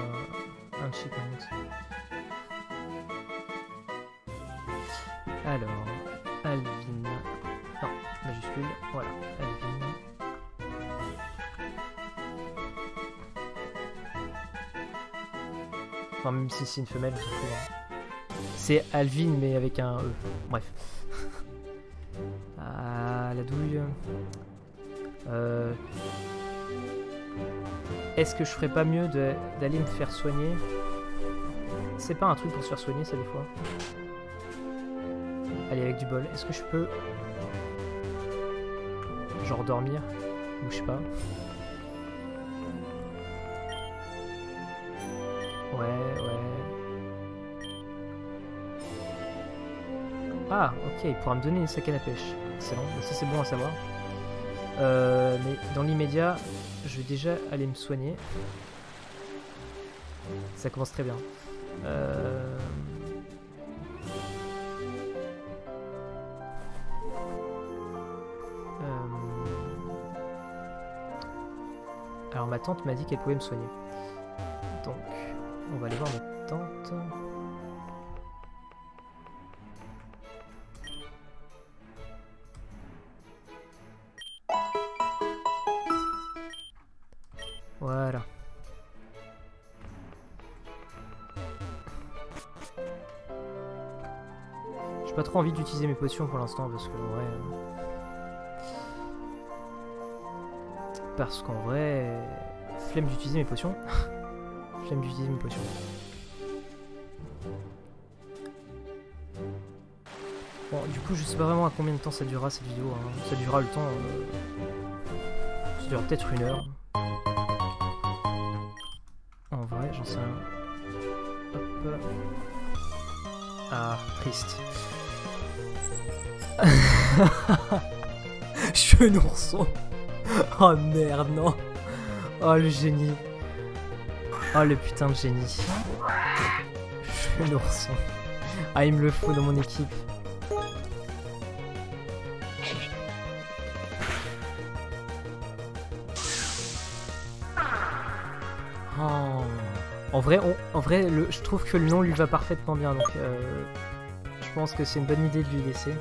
un chipmunk. Alors, Alvin. Non, majuscule. Voilà, Alvin. Enfin, même si c'est une femelle, on s'en fout, hein. C'est Alvin, mais avec un E. Bref. Ah, la douille. Est-ce que je ferais pas mieux d'aller me faire soigner? C'est pas un truc pour se faire soigner, ça, des fois. Allez, avec du bol. Est-ce que je peux... genre dormir? Ou je sais pas. Ouais. Ah, ok, il pourra me donner une sac à la pêche. Excellent, ça c'est bon à savoir. Mais dans l'immédiat, je vais déjà aller me soigner. Ça commence très bien. Alors ma tante m'a dit qu'elle pouvait me soigner. Donc, on va aller voir notre tante. Voilà. J'ai pas trop envie d'utiliser mes potions pour l'instant parce qu'en vrai... flemme d'utiliser mes potions. Flemme d'utiliser mes potions. Bon, du coup, je sais pas vraiment à combien de temps ça durera cette vidéo. Hein. Ça durera le temps... ça durera peut-être 1 heure. En vrai, j'en sais rien. Hop. Ah, triste. Je suis un ourson. Oh merde, non. Oh le génie. Oh le putain de génie. Je suis un ourson. Ah, il me le faut dans mon équipe. Oh. En vrai, je trouve que le nom lui va parfaitement bien, donc je pense que c'est une bonne idée de lui laisser.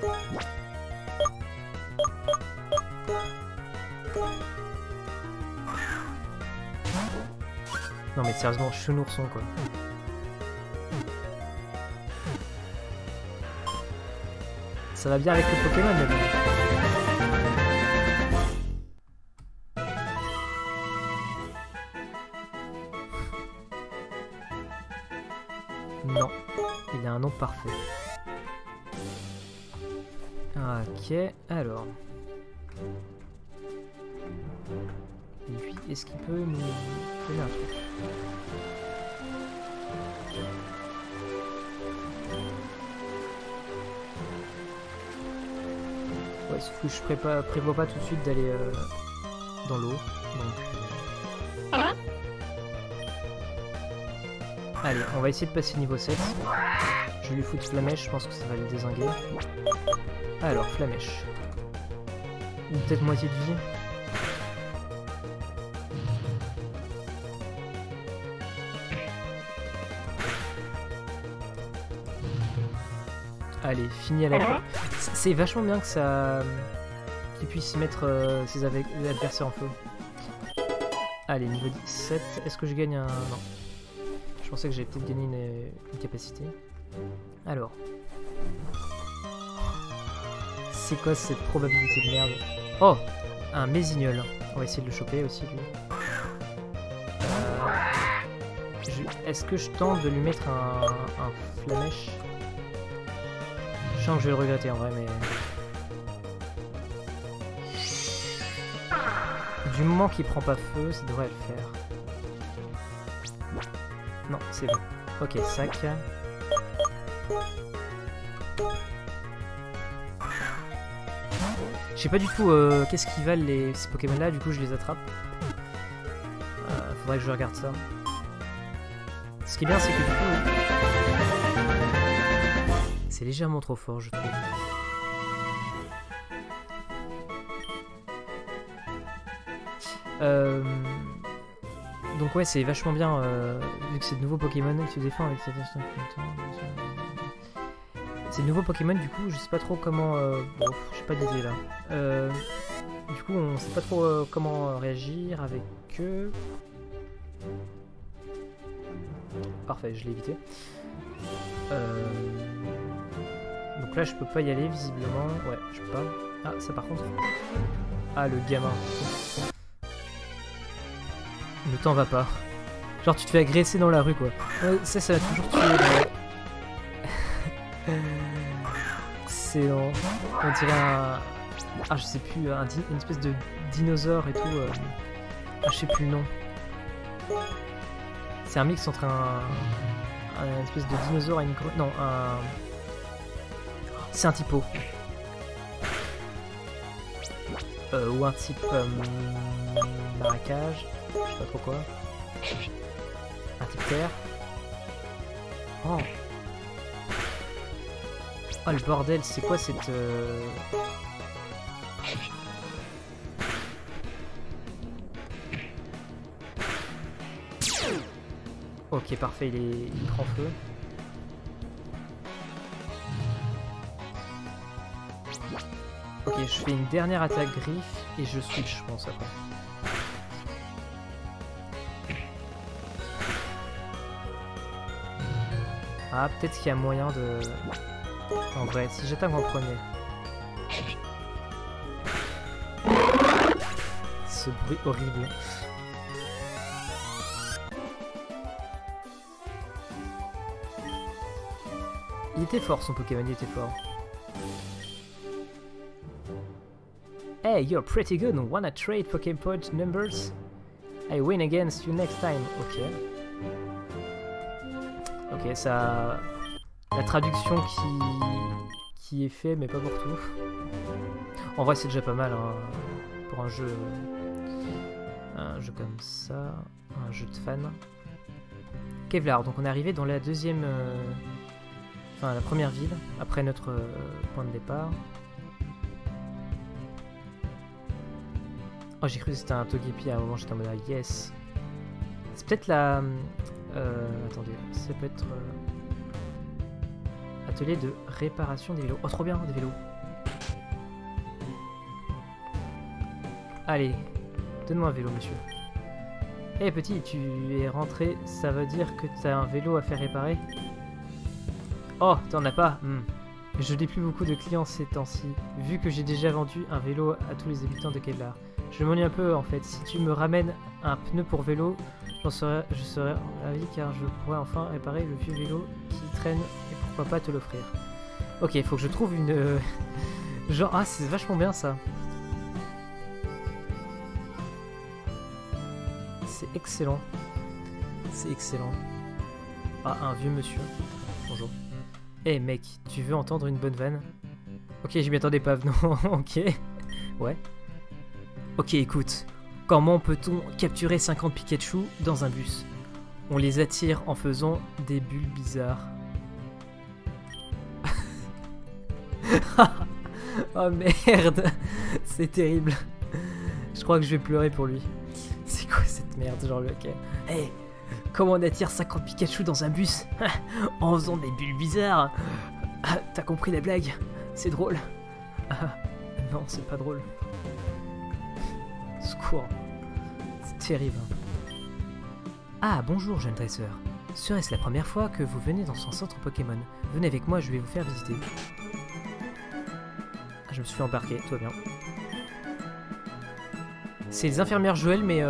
Non mais sérieusement, je suis un ourson quoi. Ça va bien avec le Pokémon mais bon. Non, il a un nom parfait. Ok, alors. Lui, est-ce qu'il peut nous donner un truc? Ouais, sauf que je prévois pas tout de suite d'aller dans l'eau. Donc. Allez, on va essayer de passer niveau 7. Je vais lui foutre Flamèche, je pense que ça va le dézinguer. Alors, Flamèche. Ou peut-être moitié de vie. Allez, fini à la fois. C'est vachement bien que ça... qu'il puisse mettre ses adversaires en feu. Allez, niveau 17. Est-ce que je gagne un... Non. Je pensais que j'allais peut-être gagner une capacité. Alors. C'est quoi cette probabilité de merde? Oh! Un Mésignol. On va essayer de le choper aussi, lui. Est-ce que je tente de lui mettre un Flamèche? Je sens que je vais le regretter en vrai, mais... Du moment qu'il prend pas feu, ça devrait le faire. Non, c'est bon. Ok, sac. Je sais pas du tout qu'est-ce qu'ils valent ces Pokémon là, du coup je les attrape. Faudrait que je regarde ça. Ce qui est bien, c'est que du coup... C'est légèrement trop fort, je trouve. Donc ouais, c'est vachement bien, vu que c'est de nouveaux Pokémon qui se défendent avec cette... C'est de nouveaux Pokémon, du coup, je sais pas trop comment... Bon, j'ai pas d'idée là. Du coup, on sait pas trop comment réagir avec eux. Parfait, je l'ai évité. Donc là, je peux pas y aller, visiblement. Ouais, je peux pas. Ah, ça par contre... Ah, le gamin. Le temps va pas. Genre, tu te fais agresser dans la rue, quoi. Ça va toujours tuer. Excellent. On dirait un... Ah, je sais plus, une espèce de dinosaure et tout. Ah, je sais plus le nom. C'est un mix entre une espèce de dinosaure et une... Non, un... C'est un typo. Ou un type... marécage. Je sais pas trop quoi. Un type terre. Oh. Oh le bordel, c'est quoi cette... Ok, parfait, il prend feu. Ok, je fais une dernière attaque griffe et je switch, je pense, après. Ah, peut-être qu'il y a moyen de... En vrai, si j'attaque en premier. Ce bruit horrible. Il était fort, son Pokémon, il était fort. Hey, you're pretty good. Wanna trade Pokémon point numbers? I win against you next time. Ok. Ok, ça... La traduction qui est fait, mais pas pour tout. En vrai, c'est déjà pas mal, hein, pour un jeu comme ça, un jeu de fan. Kevlar, donc on est arrivé dans la deuxième... Enfin, la première ville, après notre point de départ. Oh, j'ai cru que c'était un Togepi à un moment, j'étais en mode ah, yes. C'est peut-être la... attendez, ça peut être... Atelier de réparation des vélos. Oh, trop bien, des vélos. Allez, donne-moi un vélo, monsieur. Eh hey, petit, tu es rentré, ça veut dire que tu as un vélo à faire réparer? Oh, t'en as pas? Je n'ai plus beaucoup de clients ces temps-ci, vu que j'ai déjà vendu un vélo à tous les habitants de Kevlar. Je m'ennuie un peu en fait. Si tu me ramènes un pneu pour vélo, je serais ravi car je pourrais enfin réparer le vieux vélo qui traîne et pourquoi pas te l'offrir. Ok, il faut que je trouve une... Genre, ah, c'est vachement bien ça. C'est excellent. C'est excellent. Ah, un vieux monsieur. Bonjour. Eh hey, mec, tu veux entendre une bonne vanne? Ok, je m'y attendais pas, non, ok. Ouais. Ok, écoute. Comment peut-on capturer 50 Pikachu dans un bus? On les attire en faisant des bulles bizarres. Oh merde. C'est terrible. Je crois que je vais pleurer pour lui. C'est quoi cette merde, genre le... Ok. Hey, comment on attire 50 Pikachu dans un bus? En faisant des bulles bizarres. T'as compris la blague? C'est drôle. Non, c'est pas drôle. Secours. C'est terrible. Ah, bonjour, jeune dresseur. Serait-ce la première fois que vous venez dans son centre Pokémon? Venez avec moi, je vais vous faire visiter. Je me suis embarqué, tout va bien. C'est les infirmières Joël, mais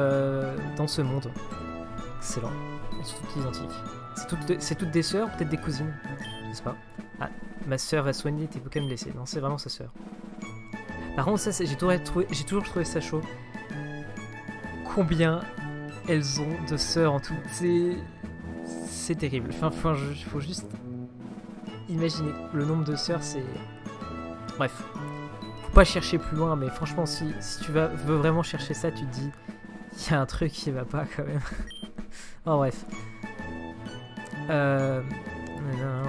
dans ce monde. Excellent. Elles sont toutes identiques. C'est toutes des sœurs, peut-être des cousines. Je sais pas. Ah, ma sœur va soigner tes Pokémon blessés. Non, c'est vraiment sa sœur. Par contre, ça, j'ai toujours trouvé ça chaud. Combien elles ont de sœurs en tout? C'est terrible. Enfin, faut juste imaginer le nombre de sœurs, c'est... Bref. Faut pas chercher plus loin, mais franchement, si tu veux vraiment chercher ça, tu te dis... Il y a un truc qui va pas, quand même. Oh, bref. Non,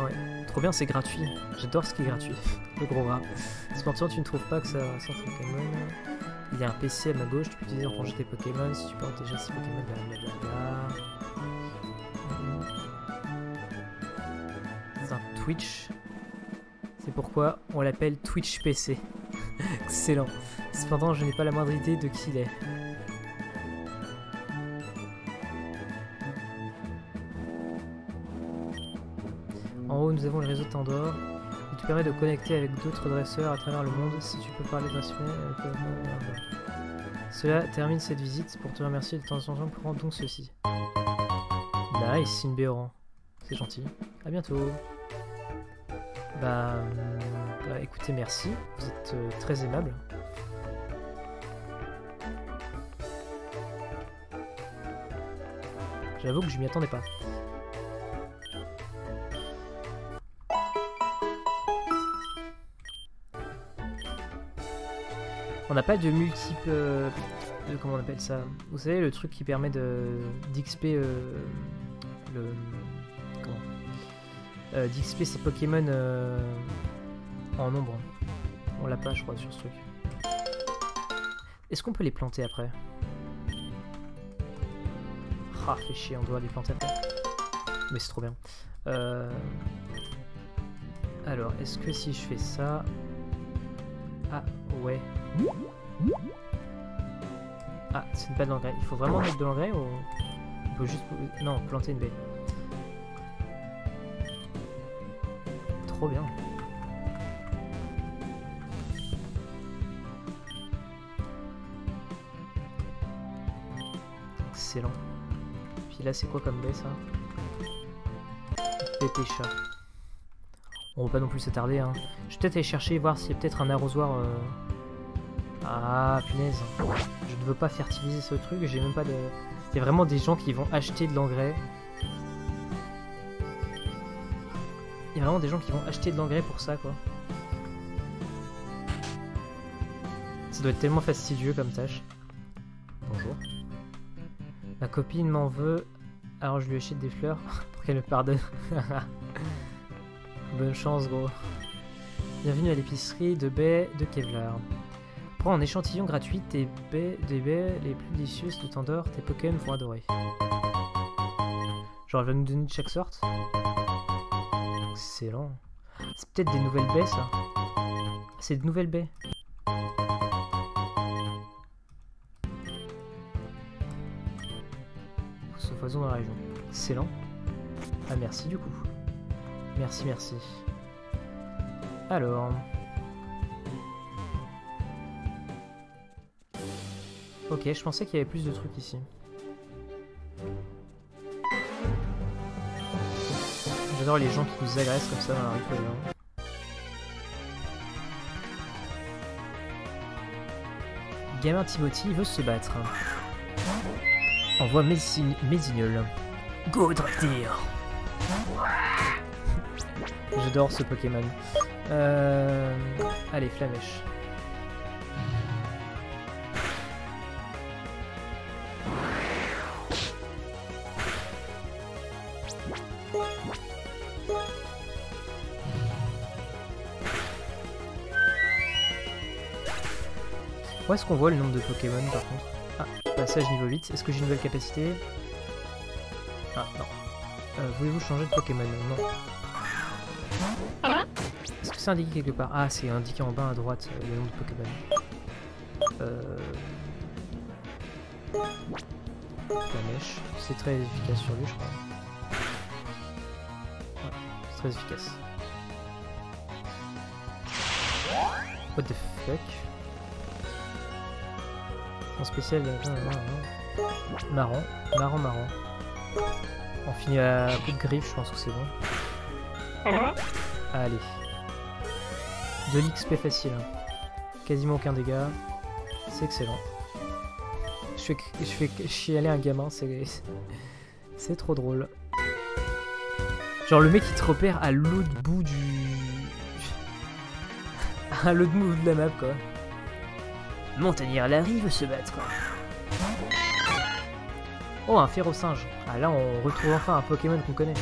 ouais. Trop bien, c'est gratuit. J'adore ce qui est gratuit. Le gros rat. Cependant, tu ne trouves pas que ça centre Pokémon. Il y a un PC à ma gauche, tu peux utiliser pour ranger tes Pokémon si tu portes déjà 6 Pokémon, blablabla. C'est un Twitch. C'est pourquoi on l'appelle Twitch PC. Excellent. Cependant, je n'ai pas la moindre idée de qui il est. En haut, nous avons le réseau Tandor. Il te permet de connecter avec d'autres dresseurs à travers le monde. Si tu peux parler dresseur, cela termine cette visite. Pour te remercier de ton attention, prends donc ceci. Nice, une Béoran. C'est gentil. À bientôt. Bah écoutez, merci. Vous êtes très aimable. J'avoue que je m'y attendais pas. On n'a pas de multiples... comment on appelle ça? Vous savez, le truc qui permet d'XP d'XP ces Pokémon en nombre. On l'a pas, je crois, sur ce truc. Est-ce qu'on peut les planter après? Ah, fait chier, on doit les planter après. Mais c'est trop bien. Alors, est-ce que si je fais ça... Ah, ouais. Ah, c'est pas de l'engrais. Il faut vraiment mettre de l'engrais ou... On peut juste... Non, planter une baie. Trop bien. Excellent. Puis là, c'est quoi comme baie, ça? Pépé chat. On va pas non plus s'attarder, hein. Je vais peut-être aller chercher, voir s'il y a peut-être un arrosoir... Ah, punaise. Je ne veux pas fertiliser ce truc, j'ai même pas de... Il y a vraiment des gens qui vont acheter de l'engrais. Il y a vraiment des gens qui vont acheter de l'engrais pour ça, quoi. Ça doit être tellement fastidieux comme tâche. Bonjour. Ma copine m'en veut, alors je lui achète des fleurs pour qu'elle me pardonne. Bonne chance, gros. Bienvenue à l'épicerie de baies de Kevlar. Prends en échantillon gratuit des baies les plus délicieuses de Tandor, tes Pokémon vont adorer. Genre, elle va nous donner de chaque sorte. Excellent. C'est peut-être des nouvelles baies, ça. C'est de nouvelles baies. Sauf oiseau dans la région. Excellent. Ah, merci du coup. Merci, merci. Alors... Ok, je pensais qu'il y avait plus de trucs ici. J'adore les gens qui nous agressent comme ça dans la rue. Gamin Timothy veut se battre. Envoie Mésignol. Go Draktyr. J'adore ce Pokémon. Allez, Flamèche. Où est-ce qu'on voit le nombre de Pokémon par contre? Ah, passage niveau 8. Est-ce que j'ai une nouvelle capacité? Ah, non. Voulez-vous changer de Pokémon? Non. Est-ce que c'est indiqué quelque part? Ah, c'est indiqué en bas à droite le nombre de Pokémon. La mèche. C'est très efficace sur lui, je crois. Ouais, c'est très efficace. What the fuck? En spécial, marrant. On finit à coup de griffe, je pense que c'est bon. Allez. De l'XP facile. Hein. Quasiment aucun dégât. C'est excellent. Je fais chialer un gamin, c'est trop drôle. Genre le mec il te repère à l'autre bout du... à l'autre bout de la map quoi. Montagnard Larry veut se battre. Oh, un férocinge. Ah là, on retrouve enfin un Pokémon qu'on connaît.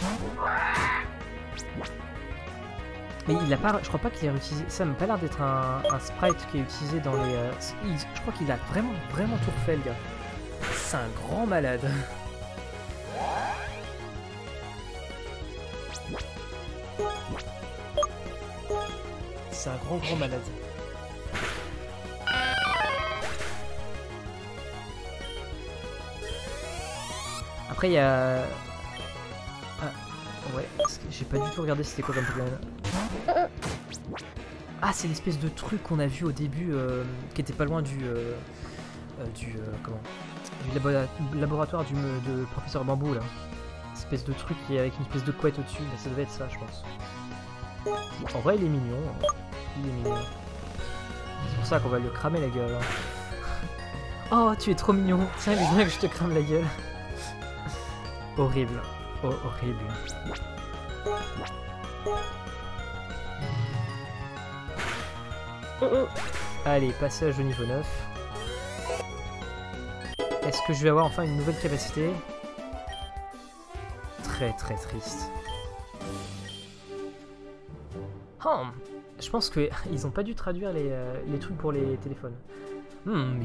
Mais il a pas, je crois pas qu'il ait réutilisé. Ça m'a pas l'air d'être un sprite qui est utilisé dans les. Je crois qu'il a vraiment tout refait, le gars. C'est un grand malade. C'est un grand malade. Après il y a... Ah, ouais, j'ai pas du tout regardé c'était quoi comme Pokémon. Ah, c'est l'espèce de truc qu'on a vu au début, qui était pas loin du laboratoire de professeur Bambou là. Espèce de truc qui est avec une espèce de couette au-dessus, ça devait être ça je pense. En vrai il est mignon. Il est mignon. C'est pour ça qu'on va lui cramer la gueule. Hein. Oh, tu es trop mignon. Tiens, il est bien que je te crame la gueule. Horrible. Oh, horrible. Allez, passage au niveau 9. Est-ce que je vais avoir enfin une nouvelle capacité? Très triste. Oh, je pense qu'ils ont pas dû traduire les trucs pour les téléphones.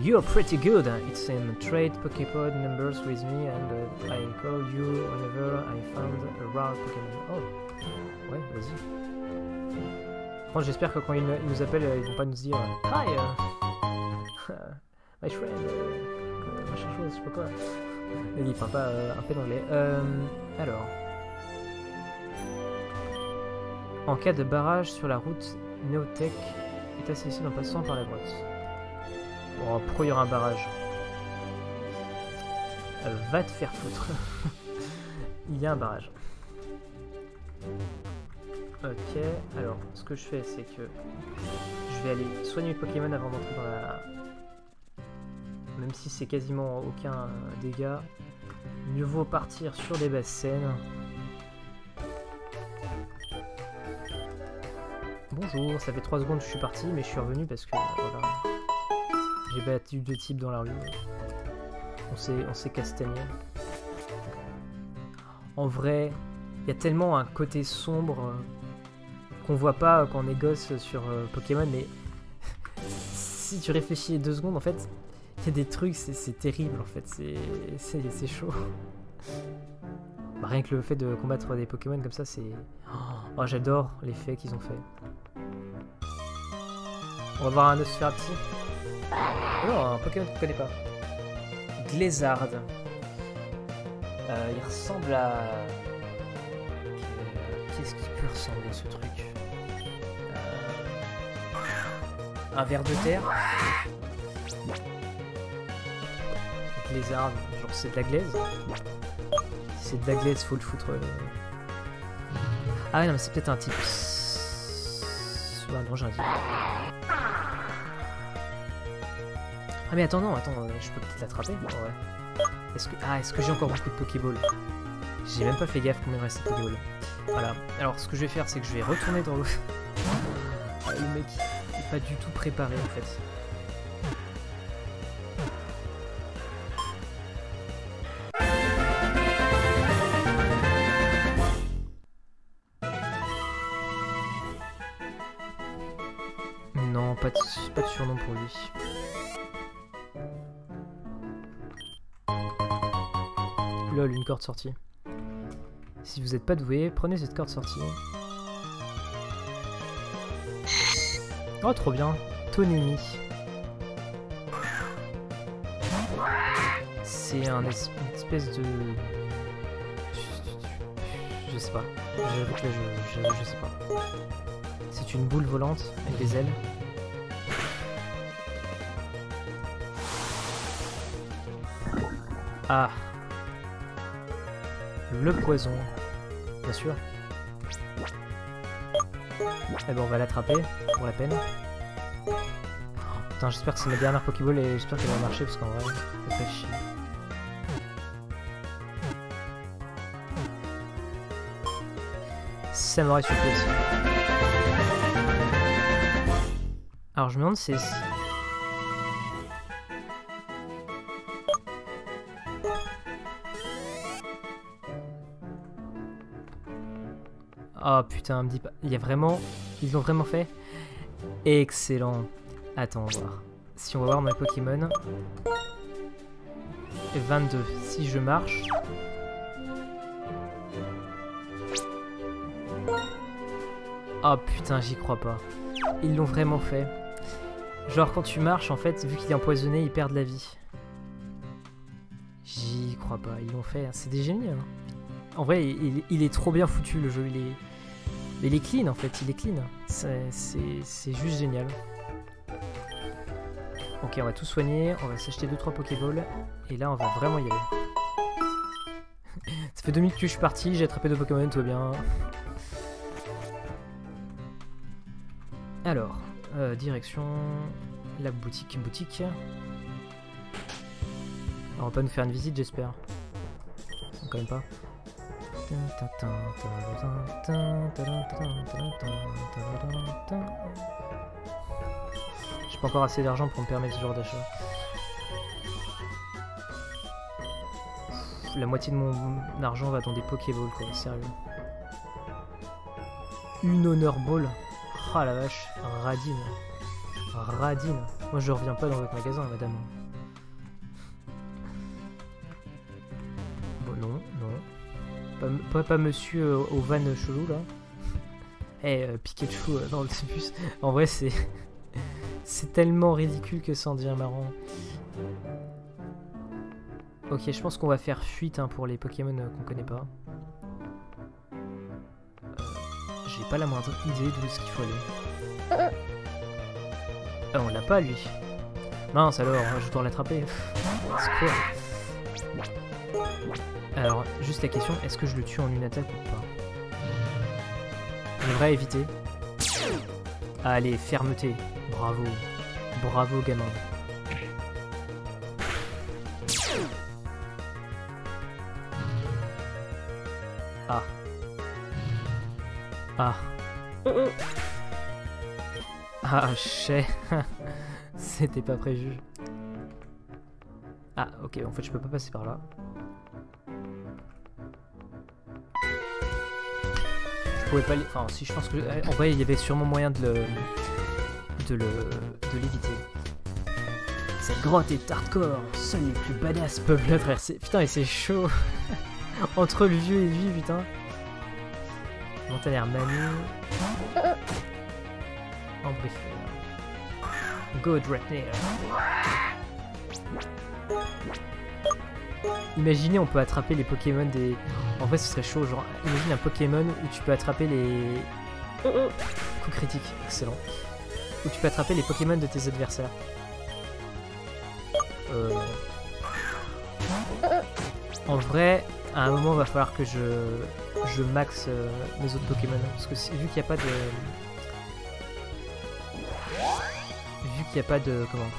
You're pretty good. It's in trade Poképod numbers with me and I call you whenever I found a rare Pokémon. Oh, ouais, vas-y. Bon, j'espère que quand ils nous appellent, ils vont pas nous dire Hi, my friend, machin chose, je sais pas quoi. Il parle pas un peu d'anglais. Alors. En cas de barrage sur la route, Neotech est accessible en passant par la grotte. Bon, pourquoi il y aura un barrage? Va te faire foutre. Il y a un barrage. Ok, alors ce que je fais c'est que je vais aller soigner le Pokémon avant d'entrer dans la... Même si c'est quasiment aucun dégât, mieux vaut partir sur des basses scènes. Bonjour, ça fait 3 secondes que je suis parti mais je suis revenu parce que voilà, j'ai battu 2 types dans la rue. On s'est castagné. En vrai, il y a tellement un côté sombre qu'on voit pas quand on est gosse sur Pokémon, mais si tu réfléchis 2 secondes, en fait, il y a des trucs, c'est terrible, en fait, c'est chaud. Bah, rien que le fait de combattre des Pokémon comme ça, c'est... Oh, j'adore l'effet qu'ils ont fait. On va voir un Nosferatu. Oh non, un Pokémon qu'on connaît pas. Glaizard. Il ressemble à... Qu'est-ce qui peut ressembler à ce truc? Un ver de terre. Glaizard, genre c'est de la glaise. Si c'est de la glaise, faut le foutre. Ah ouais, non, mais c'est peut-être un type. Ouais, non, j'ai un type. Ah mais attends, non, attends, je peux peut-être l'attraper? Ouais. Est-ce que j'ai encore beaucoup de Pokéball? J'ai même pas fait gaffe combien il reste de Pokéball. Voilà. Alors ce que je vais faire, c'est que je vais retourner dans l'eau. Le mec est pas du tout préparé en fait. Non, pas de surnom pour lui. Lol, une corde sortie. Si vous n'êtes pas doué, prenez cette corde sortie. Oh, trop bien. Tonemi. C'est une espèce de... Je sais pas. J'avoue que là, je sais pas. C'est une boule volante avec des ailes. Ah. Le poison. Bien sûr. Eh ben on va l'attraper, pour la peine. Oh, putain, j'espère que c'est ma dernière Pokéball et j'espère qu'elle va marcher parce qu'en vrai, ça fait chier. Ça m'aurait surpris aussi. Alors je me demande si... Oh putain, me dis pas. Il y a vraiment... Ils l'ont vraiment fait? Excellent. Attends, on va voir. Si on va voir mes Pokémon... 22. Si je marche... Oh putain, j'y crois pas. Ils l'ont vraiment fait. Genre quand tu marches, en fait, vu qu'il est empoisonné, il perd de la vie. J'y crois pas, ils l'ont fait. C'est des génies. Hein. En vrai, il est trop bien foutu le jeu. Il est clean en fait, il est clean. C'est juste génial. Ok, on va tout soigner, on va s'acheter 2-3 Pokéballs. Et là, on va vraiment y aller. Ça fait 2 minutes que je suis parti, j'ai attrapé 2 Pokémon, tout va bien. Alors, direction la boutique. On va pas nous faire une visite, j'espère. Non, quand même pas. J'ai pas encore assez d'argent pour me permettre ce genre d'achat. La moitié de mon argent va dans des Pokéballs, quoi, sérieux. Une Honor Ball. Ah la vache, radine. Radine. Moi je reviens pas dans votre magasin, madame. Bon, non. Pas monsieur au van chelou là. Eh, Pikachu dans le bus. En vrai, c'est. C'est tellement ridicule que ça en devient marrant. Ok, je pense qu'on va faire fuite hein, pour les Pokémon qu'on connaît pas. J'ai pas la moindre idée d'où est-ce qu'il faut aller. On l'a pas lui. Mince alors, je dois l'attraper. C'est quoi? Alors, juste la question, est-ce que je le tue en une attaque ou pas? On devrait éviter. Allez, fermeté. Bravo. Bravo, gamin. Ah. Ah. Ah, chais. C'était pas prévu. Ah, ok, en fait, je peux pas passer par là. Je pouvais pas... Enfin, si, je pense que... En vrai, il y avait sûrement moyen de l'éviter. Cette grotte est hardcore. Seuls les plus badass peuvent la traverser. Putain, et c'est chaud. Entre le vieux et lui, putain. Bon, t'as l'air Manu. Ambrifère. Good Ratner. Imaginez, on peut attraper les Pokémon des... En vrai, ce serait chaud. Genre, imagine un Pokémon où tu peux attraper les... Coup critique, excellent. Où tu peux attraper les Pokémon de tes adversaires. En vrai, à un moment, il va falloir que je max mes autres Pokémon. Parce que vu qu'il n'y a pas de... Vu qu'il n'y a pas de... Comment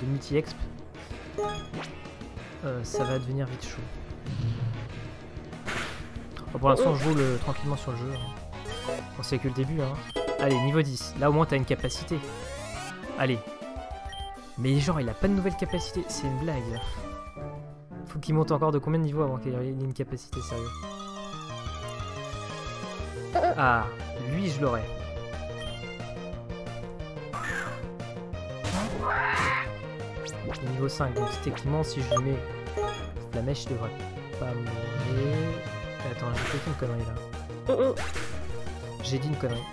de multi-exp, ça va devenir vite chaud. Bon, pour l'instant, je roule tranquillement sur le jeu. Bon, c'est que le début. Hein. Allez, niveau 10. Là, au moins, t'as une capacité. Allez. Mais genre, il a pas de nouvelle capacité. C'est une blague. Faut qu'il monte encore de combien de niveaux avant qu'il ait une capacité, sérieux? Ah, lui, je l'aurais. Niveau 5, donc techniquement, si je lui mets la mèche, je devrais pas mourir. Attends, j'ai fait une connerie là. J'ai dit une connerie.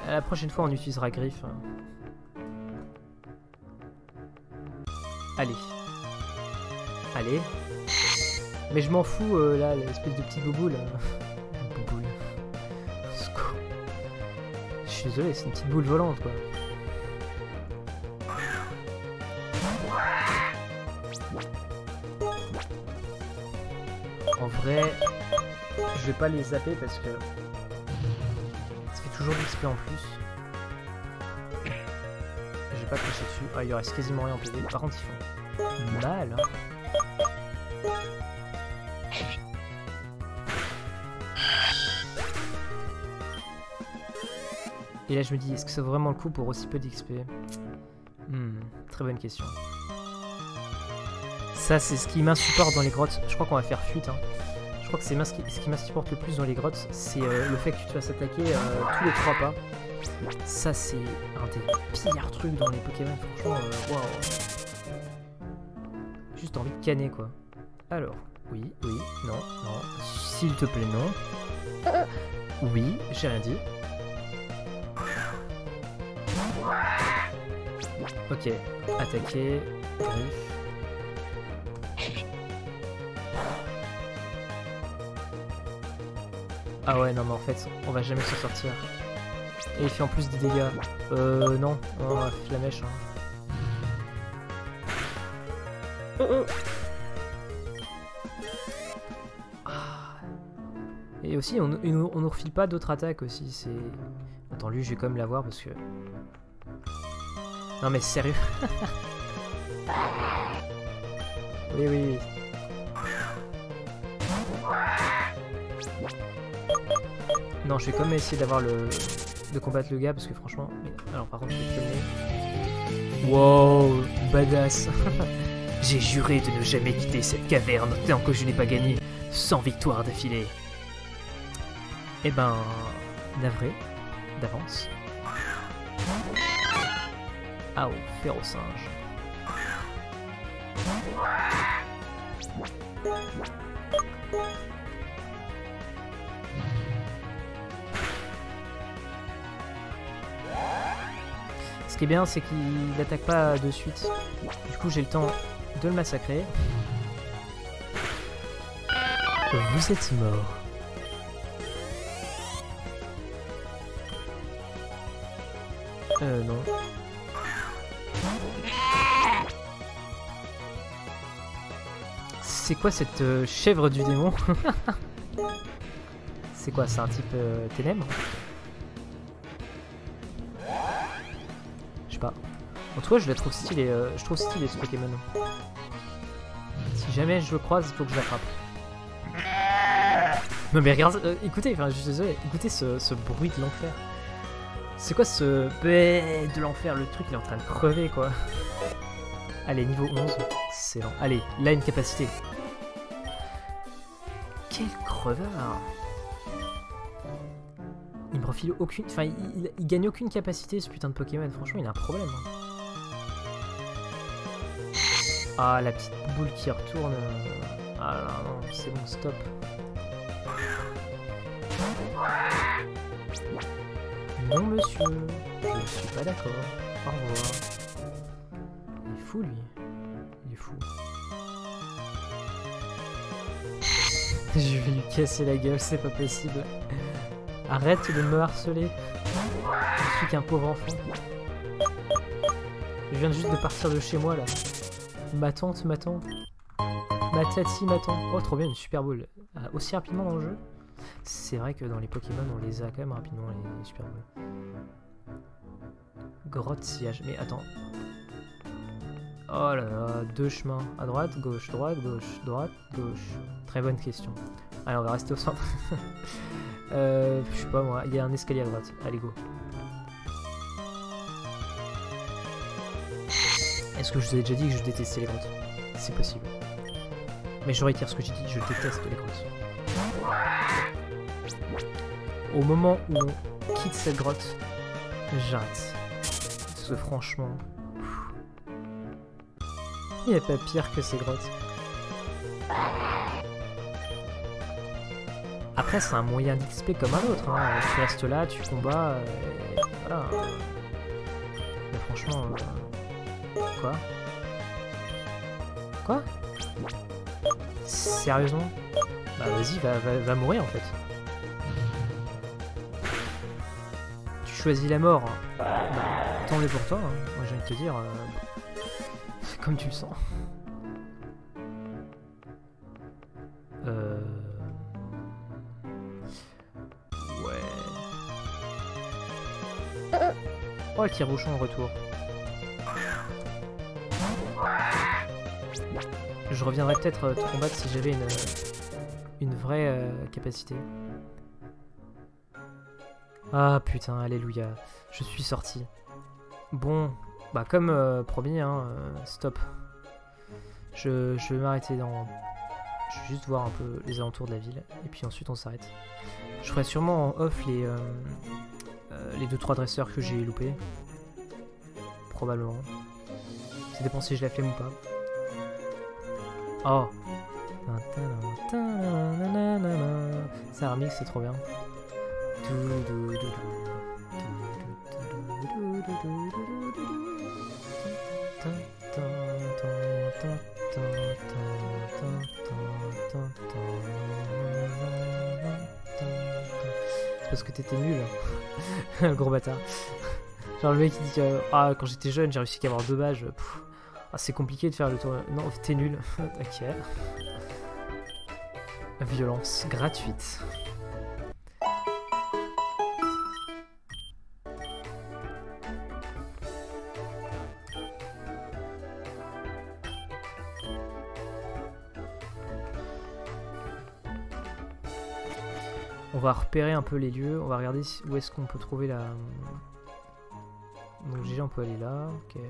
La prochaine fois, on utilisera griffe. Allez. Allez. Mais je m'en fous, là, l'espèce de petit boubou là. Bouboule. Je suis désolé, c'est une petite boule volante quoi. En vrai, je vais pas les zapper parce que ça fait toujours de l'XP en plus. Je vais pas cracher dessus. Ah, il reste quasiment rien en PV. Par contre, ils font mal. Hein. Et là, je me dis, est-ce que ça vaut vraiment le coup pour aussi peu d'XP? Très bonne question. Ça, c'est ce qui m'insupporte dans les grottes. Je crois qu'on va faire fuite. Hein. Je crois que c'est ce qui m'insupporte le plus dans les grottes, c'est le fait que tu te fasses attaquer tous les 3 pas. Ça, c'est un des pires trucs dans les Pokémon. Franchement, waouh. Juste envie de canner, quoi. Alors, oui, oui, non, non. S'il te plaît, non. Oui, j'ai rien dit. Ok, attaquer, griffe. Ah ouais, non, mais en fait, on va jamais s'en sortir. Et il fait en plus des dégâts. Non, on va faire la mèche. Hein. Et aussi, on nous refile pas d'autres attaques aussi. C'est. Attends, lui, je vais quand même l'avoir parce que. Non, mais sérieux. Oui, oui, oui. Non, je vais quand même essayer d'avoir le. De combattre le gars parce que franchement. Alors, par contre, je vais filmer. Wow, badass. J'ai juré de ne jamais quitter cette caverne tant que je n'ai pas gagné 100 victoires d'affilée. Eh ben, navré, d'avance. Ah oh, férocinge. Ce qui est bien, c'est qu'il n'attaque pas de suite. Du coup, j'ai le temps de le massacrer. Vous êtes mort. Non. C'est quoi cette chèvre du démon? C'est quoi, c'est un type ténèbres? Je sais pas. En tout cas, je la trouve stylée. Je trouve stylé ce Pokémon. Si jamais je le croise, il faut que je l'attrape. Non mais regarde, écoutez, enfin je suis désolé, écoutez ce bruit de l'enfer. C'est quoi ce bé de l'enfer? Le truc il est en train de crever quoi. Allez, niveau 11, excellent. Allez, là une capacité. Quel crevard! Il me refile aucune... Enfin, il gagne aucune capacité ce putain de Pokémon. Franchement, il a un problème. Hein. Ah, la petite boule qui retourne. Ah là, non, c'est bon, stop. Non, monsieur. Je ne suis pas d'accord. Au revoir. Il est fou, lui. Il est fou. Je vais lui casser la gueule, c'est pas possible. Arrête de me harceler. Je suis qu'un pauvre enfant. Je viens juste de partir de chez moi, là. Ma tante m'attend. Ma tati m'attend. Oh, trop bien, une super boule. Aussi rapidement dans le jeu. C'est vrai que dans les Pokémon, on les a quand même rapidement, les super boules. Grotte sillage. Mais attends. Oh là là, 2 chemins. À droite, gauche, droite, gauche. Très bonne question. Allez, on va rester au centre. Je sais pas moi, il y a un escalier à droite. Allez, go. Est-ce que je vous ai déjà dit que je détestais les grottes? C'est possible. Mais je retire ce que j'ai dit, je déteste les grottes. Au moment où on quitte cette grotte, j'arrête. Parce que franchement... Il n'y a pas pire que ces grottes. Après, c'est un moyen d'XP comme un autre. Hein. Tu restes là, tu combats, et voilà. Mais franchement... Quoi? Quoi? Sérieusement? Bah vas-y, va mourir en fait. Tu choisis la mort. Bah, tant mieux pour toi. Hein. Moi j'ai envie de te dire... comme tu le sens. Ouais. Oh, le tire-bouchon en retour. Je reviendrai peut-être te combattre si j'avais une vraie capacité. Ah putain, alléluia. Je suis sorti. Bon, bah comme promis, hein, stop. Je vais m'arrêter dans... Je vais juste voir un peu les alentours de la ville, et puis ensuite on s'arrête. Je ferai sûrement en off les 2-3 dresseurs que j'ai loupés. Probablement. Ça dépend si je la flemme ou pas. Oh! C'est un remix, c'est trop bien. C'est parce que t'étais nul, le gros bâtard. Genre le mec qui dit que ah, quand j'étais jeune j'ai réussi qu'à avoir 2 badges. Ah, c'est compliqué de faire le tour. Non, t'es nul. Ok. Violence gratuite. On va repérer un peu les lieux. On va regarder où est-ce qu'on peut trouver la... Donc déjà on peut aller là. Ok.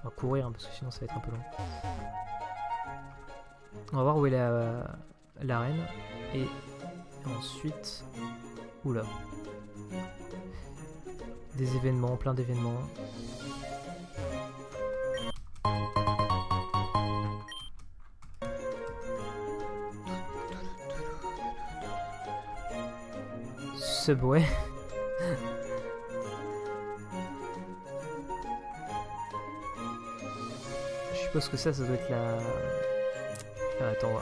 On va courir hein, parce que sinon ça va être un peu long. On va voir où est l'arène. Et ensuite... Oula. Des événements, plein d'événements. Subway. Je suppose que ça doit être la... Ah, attends, on va...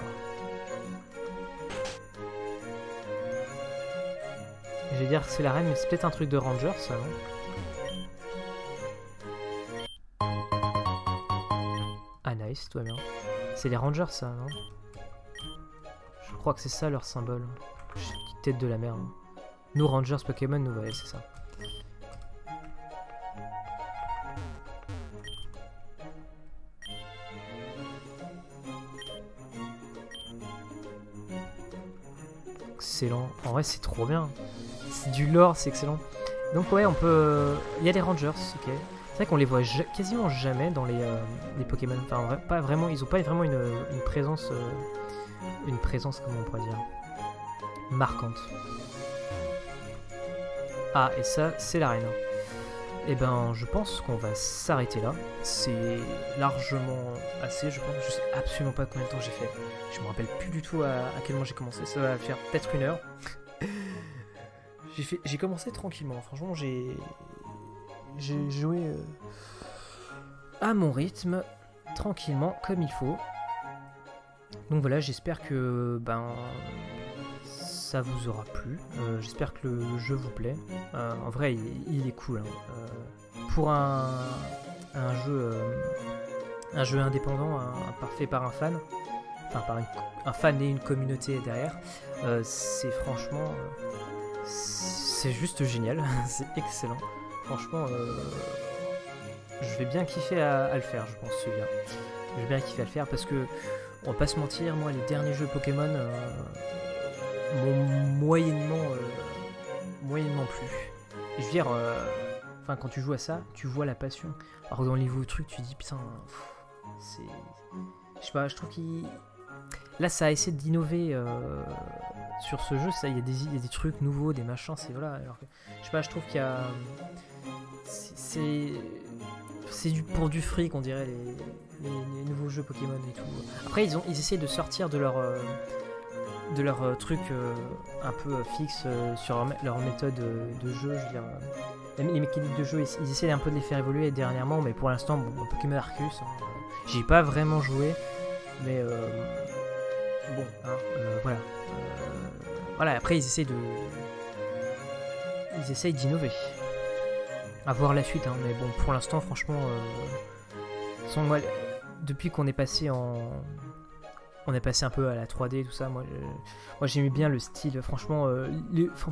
Je vais dire que c'est l'arène, mais c'est peut-être un truc de Ranger, ça, non? Ah, nice, tout va bien. C'est les Rangers, ça, non? Je crois que c'est ça leur symbole. Petite tête de la merde. Nous, Rangers Pokémon, nous, ouais, c'est ça. Excellent. En vrai, c'est trop bien. C'est du lore, c'est excellent. Donc, ouais, on peut... Il y a les Rangers, ok. C'est vrai qu'on les voit quasiment jamais dans les Pokémon. Enfin, pas vraiment... Ils ont pas vraiment une présence... une présence, comment on pourrait dire, marquante. Ah, et ça, c'est l'arène. Et ben, je pense qu'on va s'arrêter là. C'est largement assez, je pense. Je sais absolument pas combien de temps j'ai fait. Je me rappelle plus du tout à quel moment j'ai commencé. Ça va faire peut-être 1 heure. J'ai commencé tranquillement. Franchement, j'ai joué à mon rythme, tranquillement, comme il faut. Donc voilà, j'espère que ça vous aura plu. J'espère que le jeu vous plaît. En vrai, il est cool. Hein. Pour un jeu indépendant, fait par un fan, enfin par un fan et une communauté derrière, c'est franchement, c'est juste génial. C'est excellent. Franchement, je vais bien kiffer à le faire, je pense, celui-là. Je vais bien kiffer à le faire parce que, on va pas se mentir, moi, les derniers jeux Pokémon m'ont moyennement plu. Et je veux dire, quand tu joues à ça, tu vois la passion. Alors dans le niveau truc, tu dis putain, c'est... Je sais pas, je trouve qu'il... Là, ça a essayé d'innover sur ce jeu. Il y a des trucs nouveaux, des machins, c'est voilà. Alors que, je sais pas, je trouve qu'il y a... C'est pour du fric, on dirait, les nouveaux jeux Pokémon et tout. Après, ils essayent de sortir de leur truc un peu fixe sur leur méthode de jeu. Je veux dire, les mécaniques de jeu, ils essaient un peu de les faire évoluer dernièrement, mais pour l'instant, bon, Pokémon Arceus, j'y ai pas vraiment joué, mais bon, hein, voilà. Voilà, après, ils essayent d'innover. À voir la suite, hein, mais bon, pour l'instant, franchement, moi, depuis qu'on est passé on est passé un peu à la 3D, tout ça. Moi j'aimais bien le style. Franchement,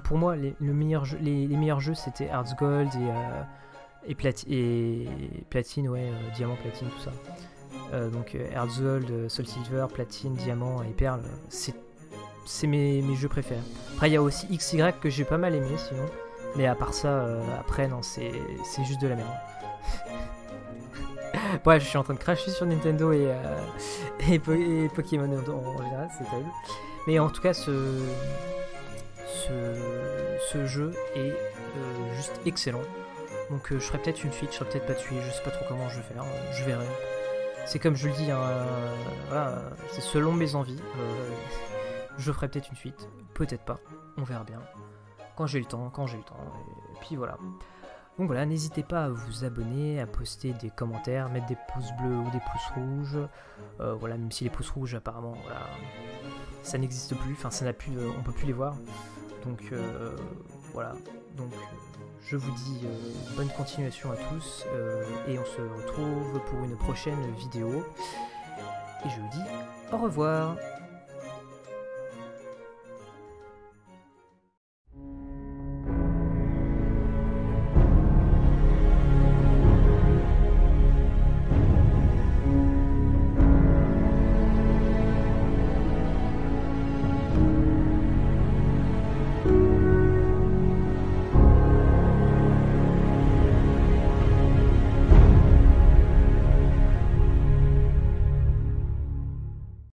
pour moi, les meilleurs jeux, c'était Hearts Gold et Platine, ouais, Diamant, Platine, tout ça. Donc Hearts Gold, Soul Silver, Platine, Diamant et Perle, c'est mes jeux préférés. Après, il y a aussi XY que j'ai pas mal aimé, sinon. Mais à part ça, après, non, c'est juste de la merde. Bref, je suis en train de cracher sur Nintendo et Pokémon en général, c'est terrible. Mais en tout cas, ce jeu est juste excellent. Donc je ferai peut-être une suite, je ferai peut-être pas de suite, je sais pas trop comment je vais faire, je verrai. C'est comme je le dis, hein, voilà, c'est selon mes envies. Je ferai peut-être une suite, peut-être pas, on verra bien. Quand j'ai le temps, et puis voilà. Donc voilà, n'hésitez pas à vous abonner, à poster des commentaires, mettre des pouces bleus ou des pouces rouges. Voilà, même si les pouces rouges apparemment, voilà, ça n'existe plus, enfin ça n'a plus, on peut plus les voir. Donc voilà, donc je vous dis bonne continuation à tous et on se retrouve pour une prochaine vidéo. Et je vous dis au revoir.